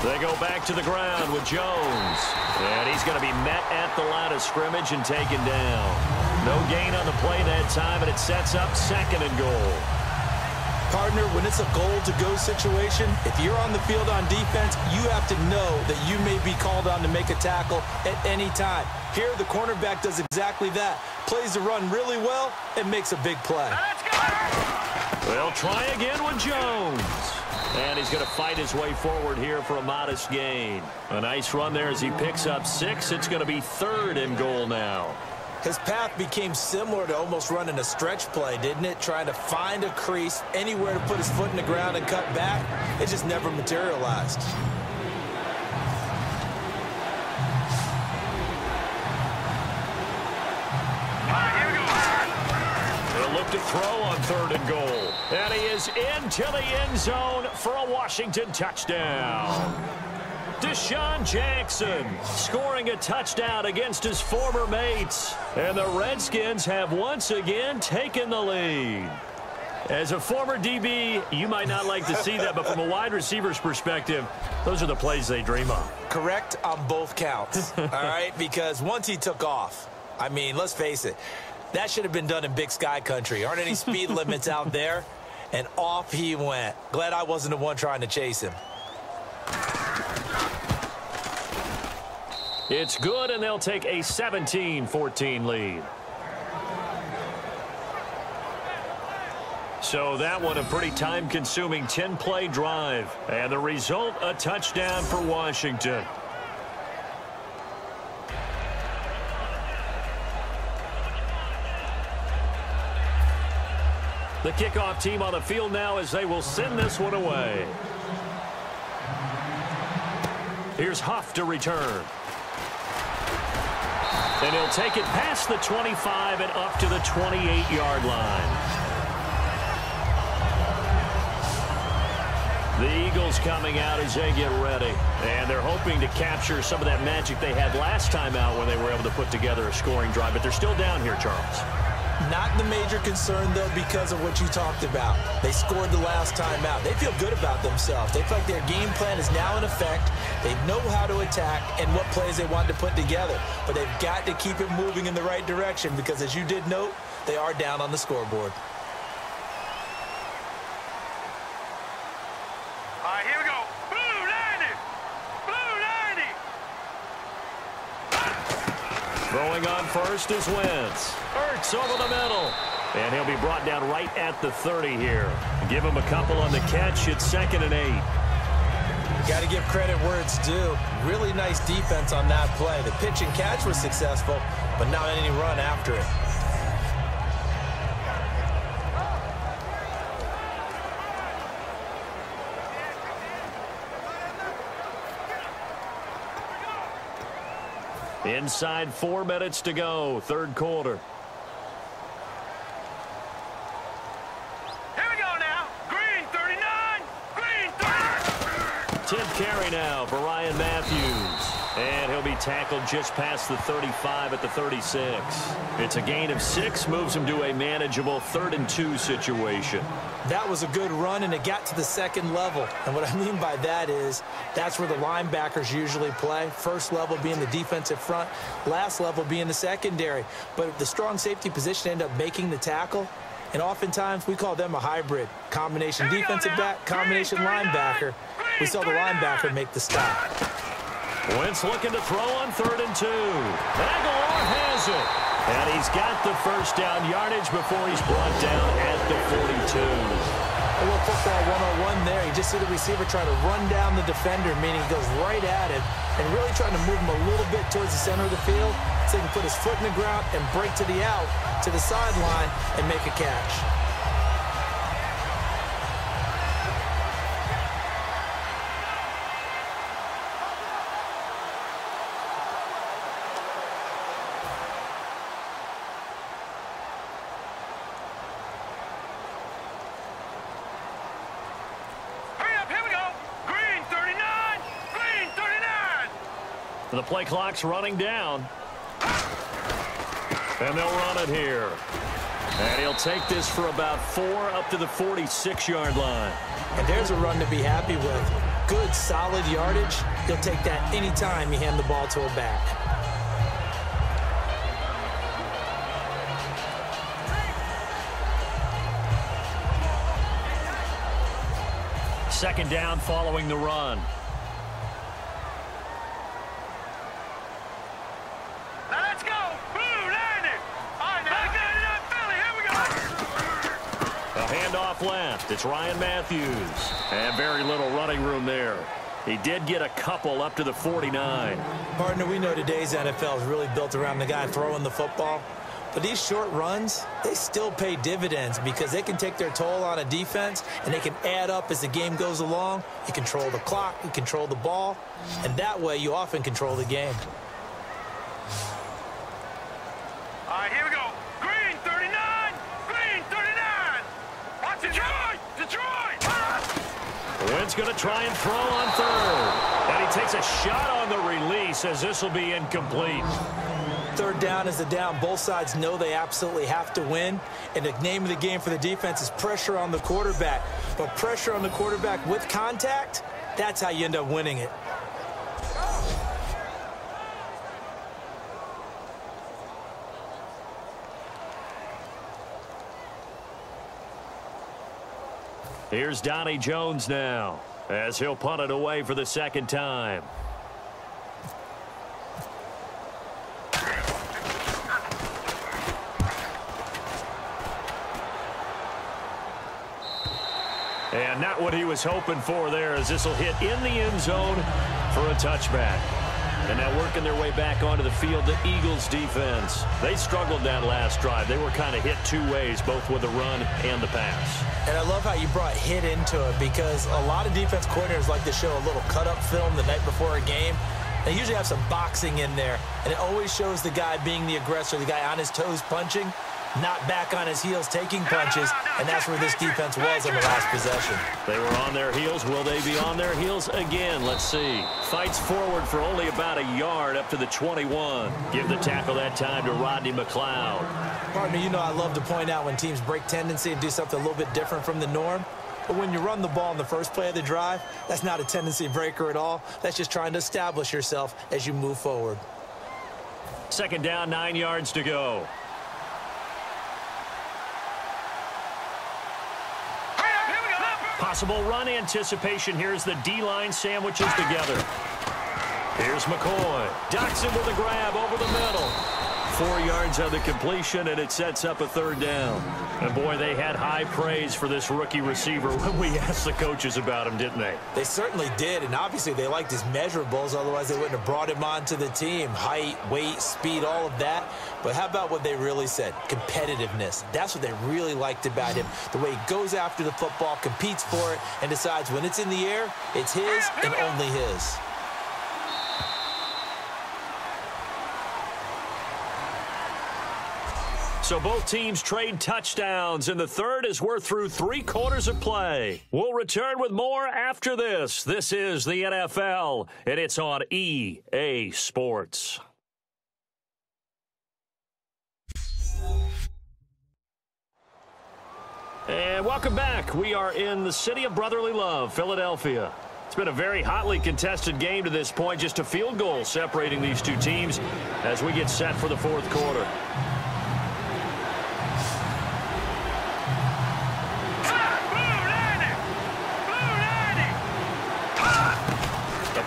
They go back to the ground with Jones. And he's going to be met at the line of scrimmage and taken down. No gain on the play that time, and it sets up 2nd and goal. Partner, when it's a goal-to-go situation, if you're on the field on defense, you have to know that you may be called on to make a tackle at any time. Here, the cornerback does exactly that. Plays the run really well and makes a big play. They'll try again with Jones. And he's going to fight his way forward here for a modest gain. A nice run there as he picks up 6. It's going to be 3rd and goal now. His path became similar to almost running a stretch play, didn't it? Trying to find a crease, anywhere to put his foot in the ground and cut back. It just never materialized. They'll look to throw on 3rd and goal. And he is into the end zone for a Washington touchdown. Deshaun Jackson scoring a touchdown against his former mates. And the Redskins have once again taken the lead. As a former DB, you might not like to see that, but from a wide receiver's perspective, those are the plays they dream of. Correct on both counts, all right? Because once he took off, I mean, let's face it, that should have been done in Big Sky country. Aren't any speed limits out there? And off he went. Glad I wasn't the one trying to chase him. It's good, and they'll take a 17-14 lead. So that one, a pretty time-consuming 10-play drive. And the result, a touchdown for Washington. The kickoff team on the field now as they will send this one away. Here's Huff to return. And he'll take it past the 25 and up to the 28-yard line. The Eagles coming out as they get ready. And they're hoping to capture some of that magic they had last time out when they were able to put together a scoring drive. But they're still down here, Charles. Not the major concern, though, because of what you talked about. They scored the last time out. They feel good about themselves. They feel like their game plan is now in effect. They know how to attack and what plays they want to put together. But they've got to keep it moving in the right direction because, as you did note, they are down on the scoreboard. All right, here we go. Blue 90. Blue 90. Throwing on first is Wentz. Hurts over the middle. And he'll be brought down right at the 30 here. Give him a couple on the catch. It's 2nd and 8. Got to give credit where it's due. Really nice defense on that play. The pitch and catch was successful, but not any run after it. Inside 4 minutes to go, 3rd quarter. Here we go now. Green 39. Green 30. 10th carry now for Ryan Matthews. And he'll be tackled just past the 35 at the 36. It's a gain of 6, moves him to a manageable 3rd and 2 situation. That was a good run, and it got to the 2nd level. And what I mean by that is that's where the linebackers usually play. First level being the defensive front, last level being the secondary. But if the strong safety position ended up making the tackle, And oftentimes, we call them a hybrid. Combination defensive back, combination linebacker. We saw the linebacker make the stop. Wentz looking to throw on 3rd and 2. Aguilar has it. And he's got the first down yardage before he's brought down at the 42. A little football 101 there. You just see the receiver try to run down the defender, meaning he goes right at him and really trying to move him a little bit towards the center of the field so he can put his foot in the ground and break to the out, to the sideline, and make a catch. The play clock's running down. And they'll run it here. And he'll take this for about 4 up to the 46-yard line. And there's a run to be happy with. Good, solid yardage. He'll take that anytime you hand the ball to a back. Second down following the run. Left. It's Ryan Matthews. And very little running room there. He did get a couple up to the 49. Partner, we know today's NFL is really built around the guy throwing the football. But these short runs, they still pay dividends because they can take their toll on a defense and they can add up as the game goes along. You control the clock, you control the ball, and that way you often control the game. All right, here we go. Green 39, green 39. Watch Detroit, Detroit. Wentz going to try and throw on 3rd. And he takes a shot on the release as this will be incomplete. 3rd down is the down. Both sides know they absolutely have to win. And the name of the game for the defense is pressure on the quarterback. But pressure on the quarterback with contact, that's how you end up winning it. Here's Donnie Jones now as he'll punt it away for the second time. And not what he was hoping for there, as this will hit in the end zone for a touchback. And now working their way back onto the field, the Eagles defense. They struggled that last drive. They were kind of hit two ways, both with the run and the pass. And I love how you brought hit into it, because a lot of defense coordinators like to show a little cut-up film the night before a game. They usually have some boxing in there, and it always shows the guy being the aggressor, the guy on his toes punching, not back on his heels taking punches, and that's where this defense was on the last possession. They were on their heels. Will they be on their heels again? Let's see. Fights forward for only about a yard up to the 21. Give the tackle that time to Rodney McLeod. Partner, you know I love to point out when teams break tendency and do something a little bit different from the norm. But when you run the ball in the first play of the drive, that's not a tendency breaker at all. That's just trying to establish yourself as you move forward. Second down, 9 yards to go. Possible run anticipation. Here's the D-line sandwiches together. Here's McCoy. Doxson with a grab over the middle. 4 yards on the completion, and it sets up a third down. And, boy, they had high praise for this rookie receiver when we asked the coaches about him, didn't they? They certainly did, and obviously they liked his measurables. Otherwise, they wouldn't have brought him onto the team. Height, weight, speed, all of that. But how about what they really said? Competitiveness. That's what they really liked about him. The way he goes after the football, competes for it, and decides when it's in the air, it's his and only his. So both teams trade touchdowns, and the third as we're through 3 quarters of play. We'll return with more after this. This is the NFL, and it's on EA Sports. And welcome back. We are in the city of brotherly love, Philadelphia. It's been a very hotly contested game to this point, just a field goal separating these two teams as we get set for the fourth quarter.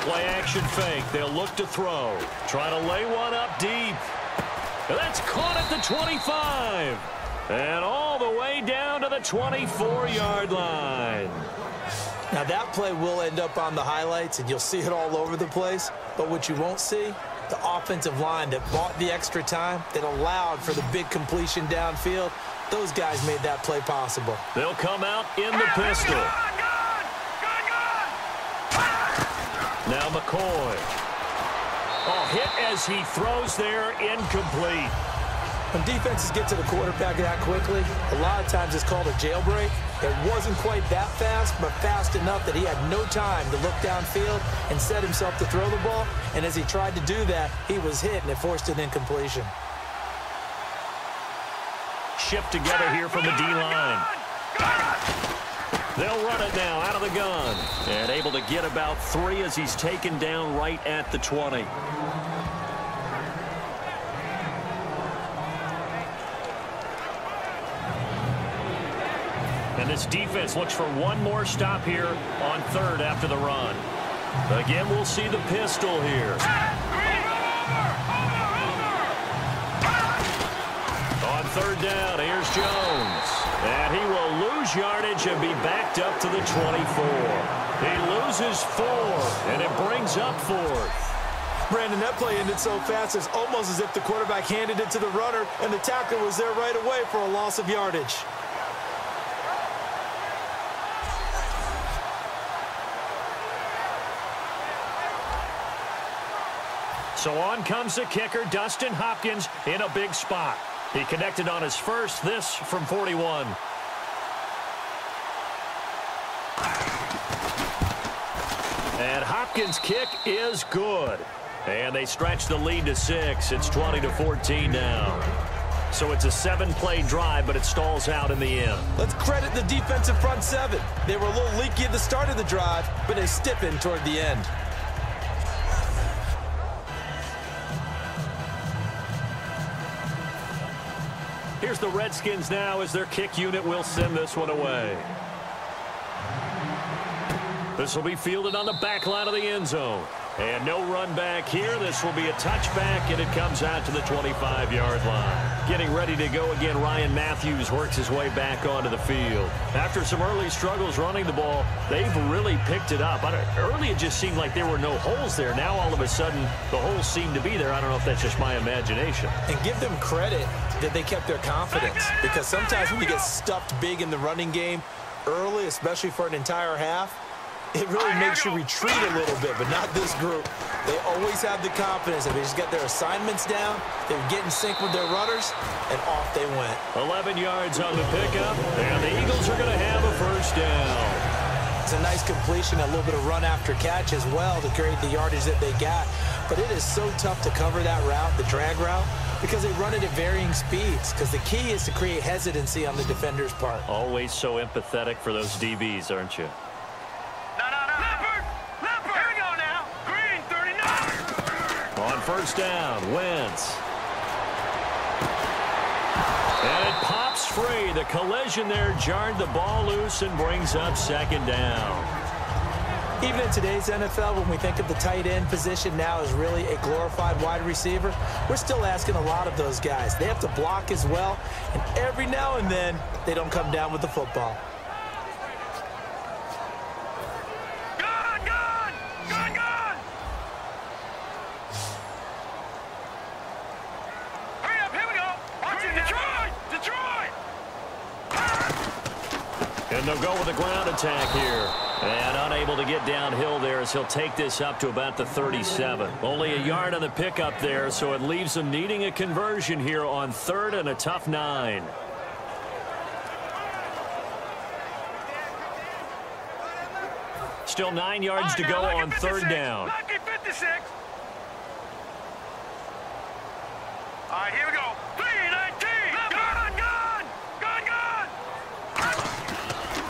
Play action fake. They'll look to throw. Trying to lay one up deep. That's caught at the 25. And all the way down to the 24-yard line. Now that play will end up on the highlights, and you'll see it all over the place. But what you won't see, the offensive line that bought the extra time, that allowed for the big completion downfield, those guys made that play possible. They'll come out in the pistol. Now McCoy. Oh, hit as he throws there, incomplete. When defenses get to the quarterback that quickly, a lot of times it's called a jailbreak. It wasn't quite that fast, but fast enough that he had no time to look downfield and set himself to throw the ball. And as he tried to do that, he was hit, and it forced an incompletion. Shift together here from the D-line. They'll run it now out of the gun. And able to get about 3 as he's taken down right at the 20. And this defense looks for one more stop here on third after the run. Again, we'll see the pistol here. On third down, here's Jones. And he will lose yardage and be backed up to the 24. He loses 4, and it brings up 4th. Brandon, that play ended so fast, it's almost as if the quarterback handed it to the runner, and the tackler was there right away for a loss of yardage. So on comes the kicker, Dustin Hopkins, in a big spot. He connected on his first, this from 41. And Hopkins' kick is good. And they stretch the lead to 6. It's 20-14 now. So it's a 7-play drive, but it stalls out in the end. Let's credit the defensive front 7. They were a little leaky at the start of the drive, but they stiffened toward the end. Here's the Redskins now as their kick unit will send this one away. This will be fielded on the back line of the end zone. And no run back here. This will be a touchback, and it comes out to the 25-yard line. Getting ready to go again, Ryan Matthews works his way back onto the field. After some early struggles running the ball, they've really picked it up. Early it just seemed like there were no holes there. Now all of a sudden the holes seem to be there. I don't know if that's just my imagination. And give them credit that they kept their confidence, because sometimes when you get stuffed big in the running game early, especially for an entire half, it really makes you retreat a little bit, but not this group. They always have the confidence that they just get their assignments down, they get in sync with their runners, and off they went. 11 yards on the pickup, and the Eagles are going to have a first down. It's a nice completion, a little bit of run after catch as well to create the yardage that they got. But it is so tough to cover that route, the drag route, because they run it at varying speeds, because the key is to create hesitancy on the defender's part. Always so empathetic for those DBs, aren't you? On first down, Wentz. And it pops free. The collision there jarred the ball loose and brings up second down. Even in today's NFL, when we think of the tight end position now as really a glorified wide receiver, we're still asking a lot of those guys. They have to block as well, and every now and then, they don't come down with the football. And they'll go with a ground attack here. And unable to get downhill there as he'll take this up to about the 37. Only a yard on the pickup there, so it leaves them needing a conversion here on third and a tough 9. Still 9 yards to go on third down. Lucky 56. All right, here we go. 3-19.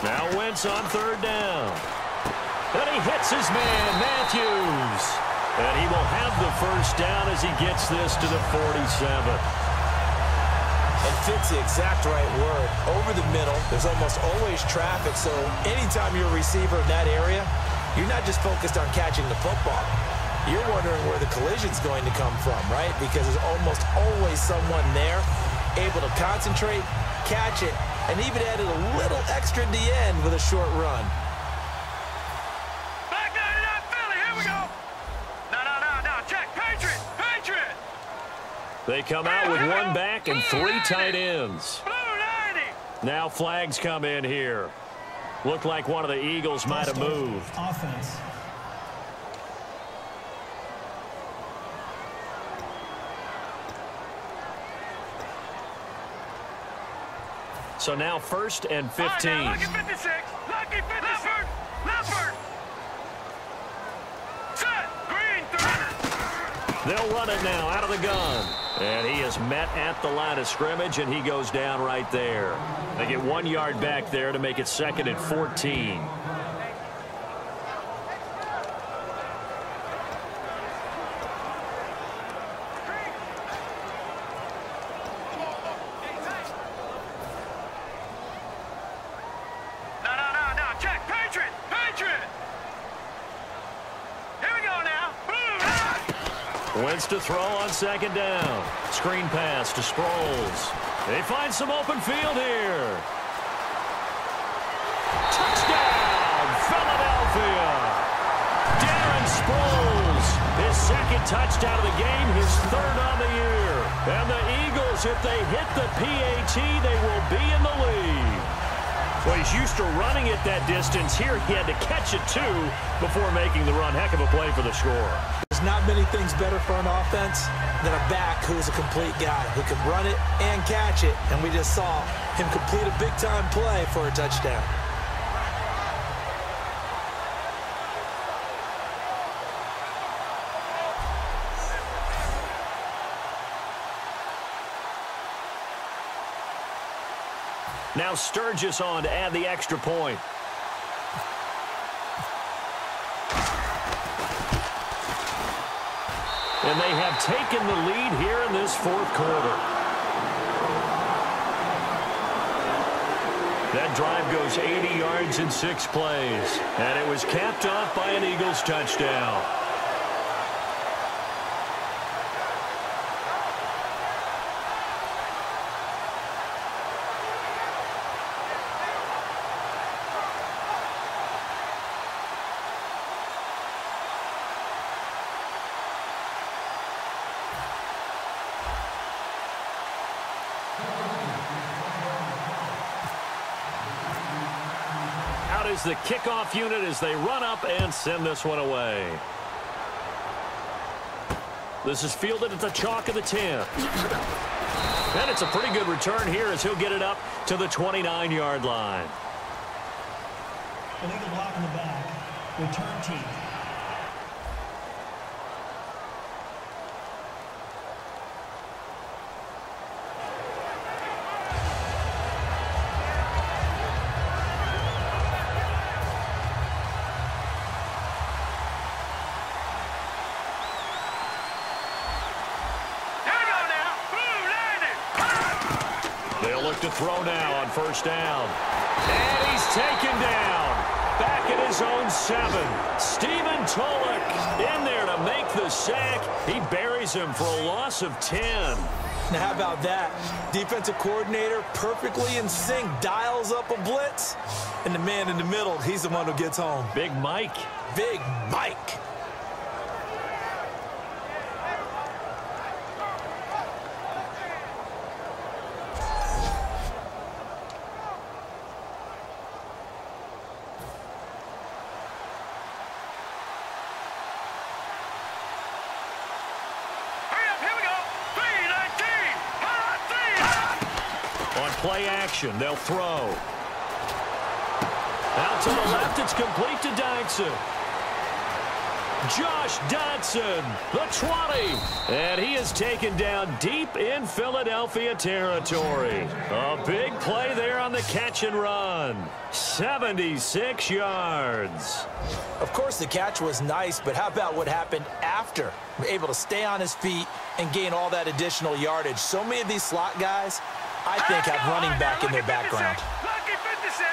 Now Wentz on third down. And he hits his man, Matthews. And he will have the first down as he gets this to the 47. And fits the exact right word. Over the middle, there's almost always traffic, so anytime you're a receiver in that area, you're not just focused on catching the football. You're wondering where the collision's going to come from, right? Because there's almost always someone there able to concentrate, catch it, and even added a little extra at the end with a short run. Back 99 Philly, here we go. No, check, Patriot. They come out with one back and three tight ends. Blue 90. Now flags come in here. Looked like one of the Eagles might have moved. Offense. So now 1st and 15. Right, lucky 56. Lucky 56. Leffert. Set. Green 30. They'll run it now out of the gun. And he is met at the line of scrimmage, and he goes down right there. They get 1 yard back there to make it 2nd and 14. No, check, Patriot. Here we go now. Blue. Wentz to throw on 2nd down. Screen pass to Sproles. They find some open field here. Touchdown, Philadelphia. Darren Sproles, his 2nd touchdown of the game, his 3rd on the year. And the Eagles, if they hit the PAT, they will be in the lead. Well, he's used to running it that distance. Here he had to catch it, too, before making the run. Heck of a play for the score. There's not many things better for an offense than a back who is a complete guy who can run it and catch it. And we just saw him complete a big-time play for a touchdown. Now Sturgis on to add the extra point. And they have taken the lead here in this 4th quarter. That drive goes 80 yards in 6 plays. And it was capped off by an Eagles touchdown. Is the kickoff unit as they run up and send this one away. This is fielded at the chalk of the 10. And it's a pretty good return here as he'll get it up to the 29-yard line. Illegal block in the back. Return team. To throw now on 1st down. And he's taken down. Back at his own 7. Stephen Tulloch in there to make the sack. He buries him for a loss of 10. Now, how about that? Defensive coordinator perfectly in sync, dials up a blitz. And the man in the middle, he's the one who gets home. Big Mike. Big Mike. Play action. They'll throw. Out to the left. It's complete to Dodson. Josh Dodson, the 20. And he is taken down deep in Philadelphia territory. A big play there on the catch and run. 76 yards. Of course, the catch was nice, but how about what happened after? Able to stay on his feet and gain all that additional yardage. So many of these slot guys, I think, have running back in their background. Lucky 56.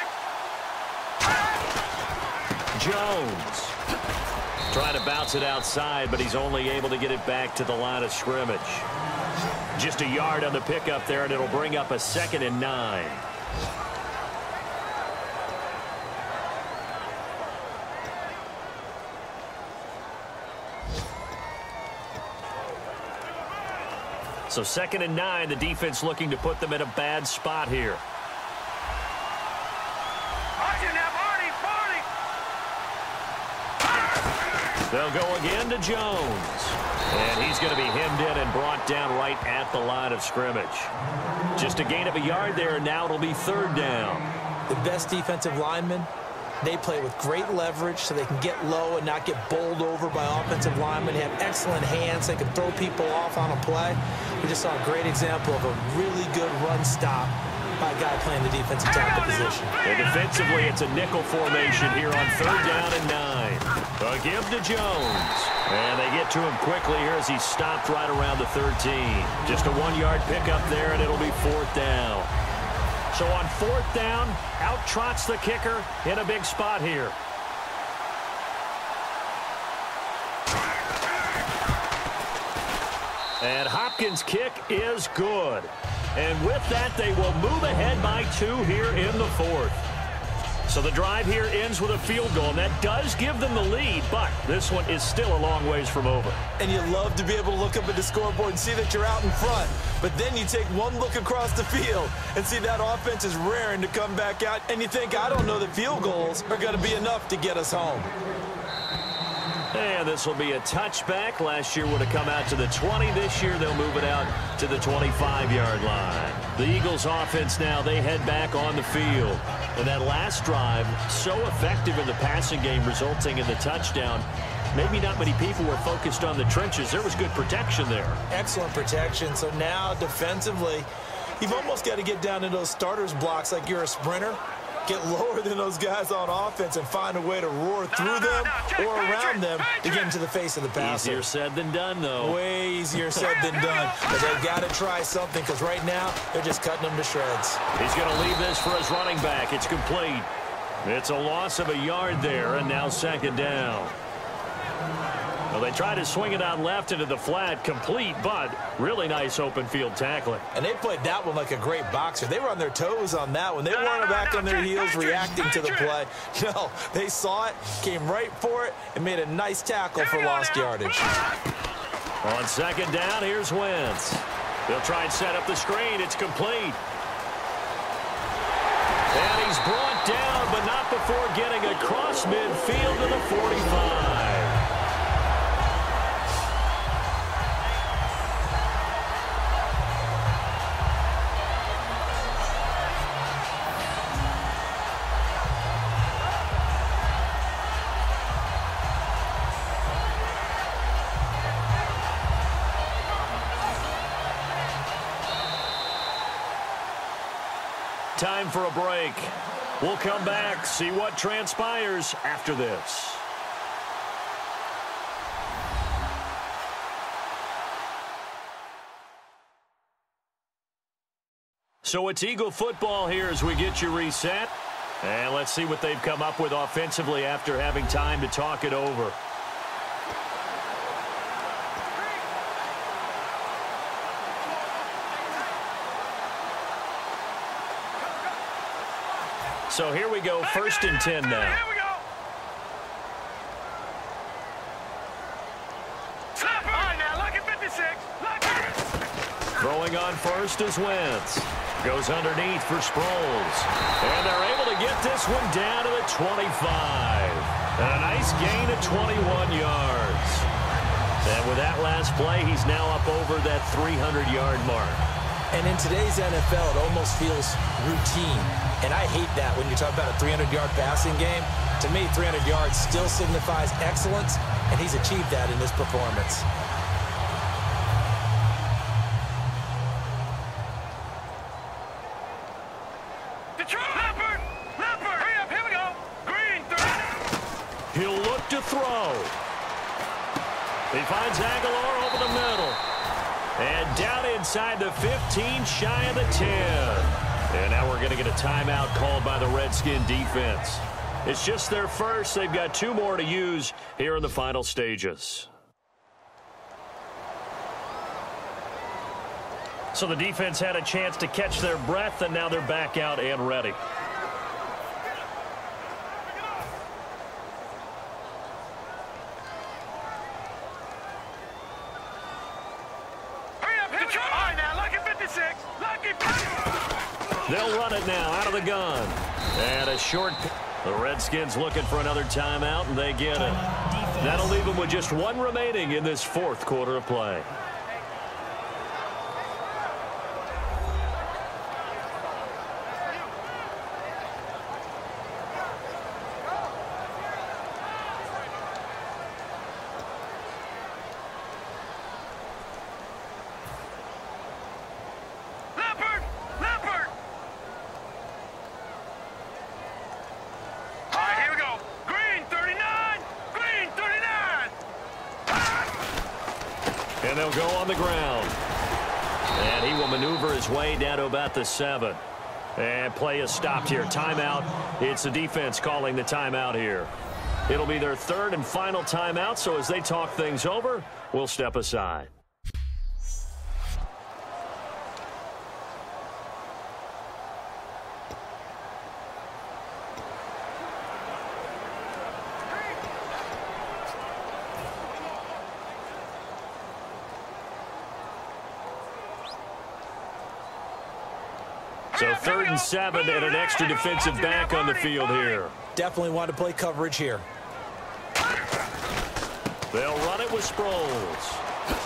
Jones. Trying to bounce it outside, but he's only able to get it back to the line of scrimmage. Just a yard on the pickup there, and it'll bring up a 2nd and 9. So 2nd and 9, the defense looking to put them in a bad spot here. They'll go again to Jones. And he's going to be hemmed in and brought down right at the line of scrimmage. Just a gain of a yard there, and now it'll be 3rd down. The best defensive linemen, they play with great leverage so they can get low and not get bowled over by offensive linemen. They have excellent hands. They can throw people off on a play. We just saw a great example of a really good run stop by a guy playing the defensive tackle position. And defensively, it's a nickel formation here on 3rd down and 9. A give to Jones. And they get to him quickly here as he's stopped right around the 13. Just a 1-yard pickup there, and it'll be 4th down. So on 4th down, out trots the kicker in a big spot here. And Hopkins' kick is good. And with that, they will move ahead by 2 here in the 4th. So the drive here ends with a field goal, and that does give them the lead, but this one is still a long ways from over. And you love to be able to look up at the scoreboard and see that you're out in front, but then you take one look across the field and see that offense is raring to come back out, and you think, I don't know that field goals are going to be enough to get us home. And this will be a touchback. Last year would have come out to the 20. This year they'll move it out to the 25-yard line. The Eagles offense now, they head back on the field. And that last drive, so effective in the passing game, resulting in the touchdown. Maybe not many people were focused on the trenches. There was good protection there. Excellent protection. So now defensively, you've almost got to get down to those starters blocks like you're a sprinter. Get lower than those guys on offense and find a way to roar through them or around them to get into the face of the passer. Easier said than done, though. Way easier said than done. But they've got to try something because right now they're just cutting them to shreds. He's going to leave this for his running back. It's complete. It's a loss of a yard there, and now 2nd down. Well, they tried to swing it out left into the flat, complete, but really nice open field tackling. And they played that one like a great boxer. They were on their toes on that one. They weren't back on their heels reacting to the play. No, they saw it, came right for it, and made a nice tackle for lost yardage. On 2nd down, here's Wentz. They'll try and set up the screen. It's complete. And he's brought down, but not before getting across midfield to the 45. Time for a break. We'll come back, see what transpires after this. So it's Eagle football here as we get you reset. And let's see what they've come up with offensively after having time to talk it over. So here we go, 1st and 10 now. Here we go. All right, now, look at 56. Look at it. Throwing on 1st is Wentz. Goes underneath for Sproles. And they're able to get this one down to the 25. And a nice gain of 21 yards. And with that last play, he's now up over that 300-yard mark. And in today's NFL, it almost feels routine. And I hate that when you talk about a 300-yard passing game. To me, 300 yards still signifies excellence, and he's achieved that in this performance. Hurry up, here we go. Green, 30. He'll look to throw. He finds Aguilar over the middle. And down inside the 15, shy of the 10. And now we're going to get a timeout called by the Redskin defense. It's just their first. They've got 2 more to use here in the final stages. So the defense had a chance to catch their breath, and now they're back out and ready. They'll run it now out of the gun. And a short. The Redskins looking for another timeout, and they get it. That'll leave them with just 1 remaining in this 4th quarter of play. And they'll go on the ground. And he will maneuver his way down to about the 7. And play is stopped here. Timeout. It's the defense calling the timeout here. It'll be their 3rd and final timeout, so as they talk things over, we'll step aside. So 3rd and 7 and an extra defensive back on the field here. Definitely want to play coverage here. They'll run it with Sproles.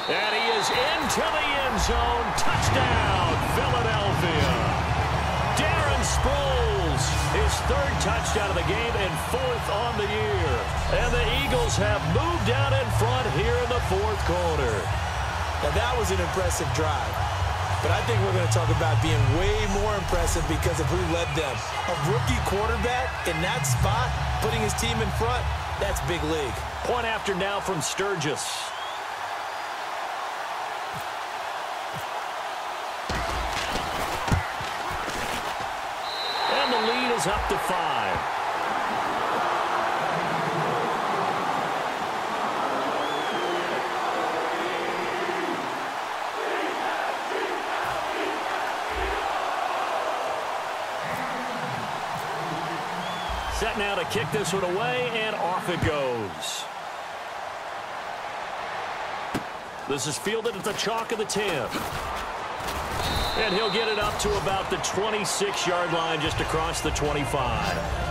And he is into the end zone. Touchdown, Philadelphia. Darren Sproles, his 3rd touchdown of the game and 4th on the year. And the Eagles have moved out in front here in the 4th quarter. Now that was an impressive drive. But I think we're going to talk about being way more impressive because of who led them. A rookie quarterback in that spot, putting his team in front, that's big league. Point after now from Sturgis. And the lead is up to 5. Set now to kick this one away, and off it goes. This is fielded at the chalk of the 10. And he'll get it up to about the 26-yard line, just across the 25.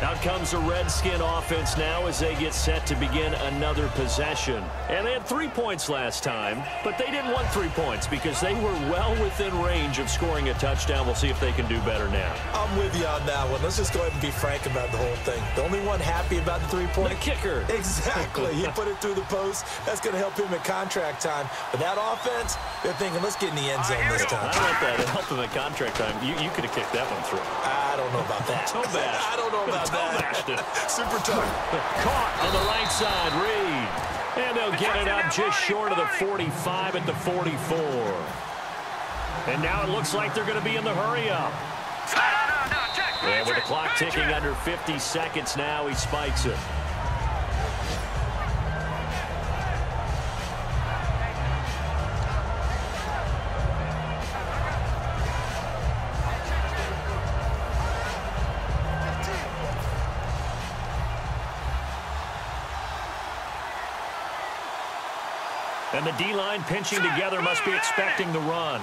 Out comes the Redskin offense now as they get set to begin another possession. And they had 3 points last time, but they didn't want 3 points because they were well within range of scoring a touchdown. We'll see if they can do better now. I'm with you on that one. Let's just go ahead and be frank about the whole thing. The only one happy about the 3-point? The kicker. Exactly. He put it through the post. That's going to help him at contract time. But that offense, they're thinking, let's get in the end zone this time. I don't want that to help him at contract time. You could have kicked that one through. I don't know about that. Toe bash. I don't know about that. Super tough. Caught on the right side, Reed. And they'll get it up just short of the 45 at the 44. And now it looks like they're going to be in the hurry-up. And with the clock ticking under 50 seconds now, he spikes it. And the D-line pinching together must be expecting the run.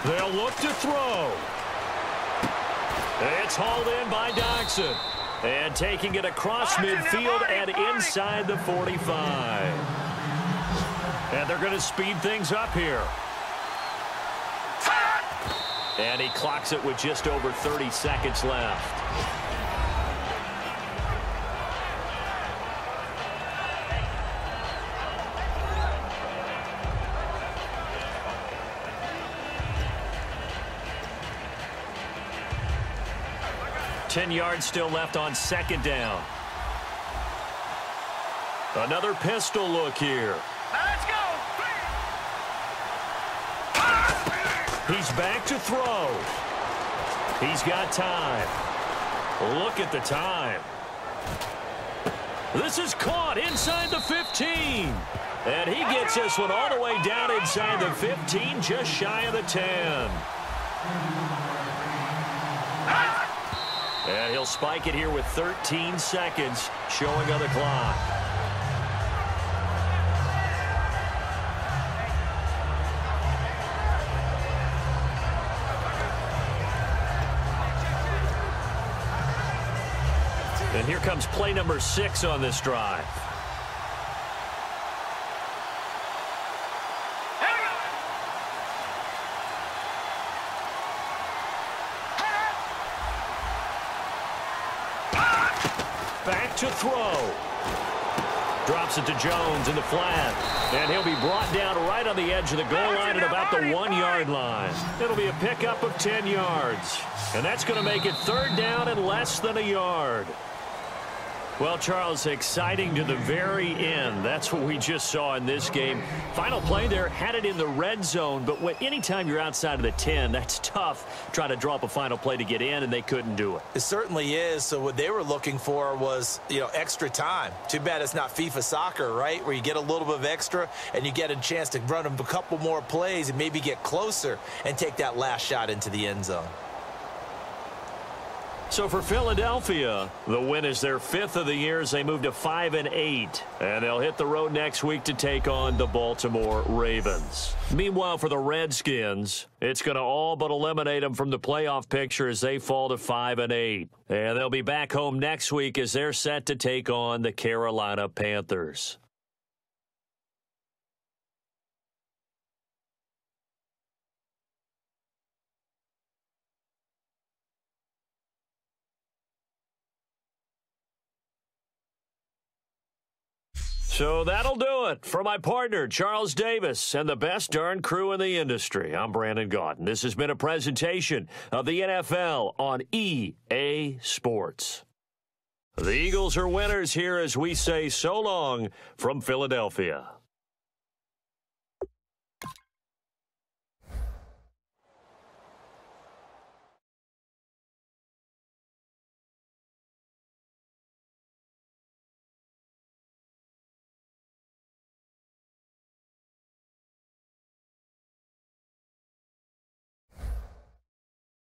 They'll look to throw. It's hauled in by Doxson. And taking it across midfield and inside the 45. And they're going to speed things up here. And he clocks it with just over 30 seconds left. Ten yards still left on second down. Another pistol look here. Let's go. He's back to throw. He's got time. Look at the time. This is caught inside the 15. And he gets this one all the way down inside the 15, just shy of the 10. And he'll spike it here with 13 seconds showing on the clock. And here comes play number 6 on this drive. Back to throw. Drops it to Jones in the flat. And he'll be brought down right on the edge of the goal line at about the 1-yard line. It'll be a pickup of 10 yards. And that's going to make it 3rd down and less than a yard. Well, Charles, exciting to the very end. That's what we just saw in this game. Final play there, had it in the red zone, but anytime you're outside of the 10, that's tough. Trying to draw up a final play to get in, and they couldn't do it. It certainly is. So what they were looking for was, extra time. Too bad it's not FIFA soccer, right, where you get a little bit of extra and you get a chance to run a couple more plays and maybe get closer and take that last shot into the end zone. So for Philadelphia, the win is their 5th of the year as they move to 5-8. And they'll hit the road next week to take on the Baltimore Ravens. Meanwhile, for the Redskins, it's going to all but eliminate them from the playoff picture as they fall to 5-8. And they'll be back home next week as they're set to take on the Carolina Panthers. So that'll do it for my partner, Charles Davis, and the best darn crew in the industry. I'm Brandon Gaudin. This has been a presentation of the NFL on EA Sports. The Eagles are winners here as we say so long from Philadelphia.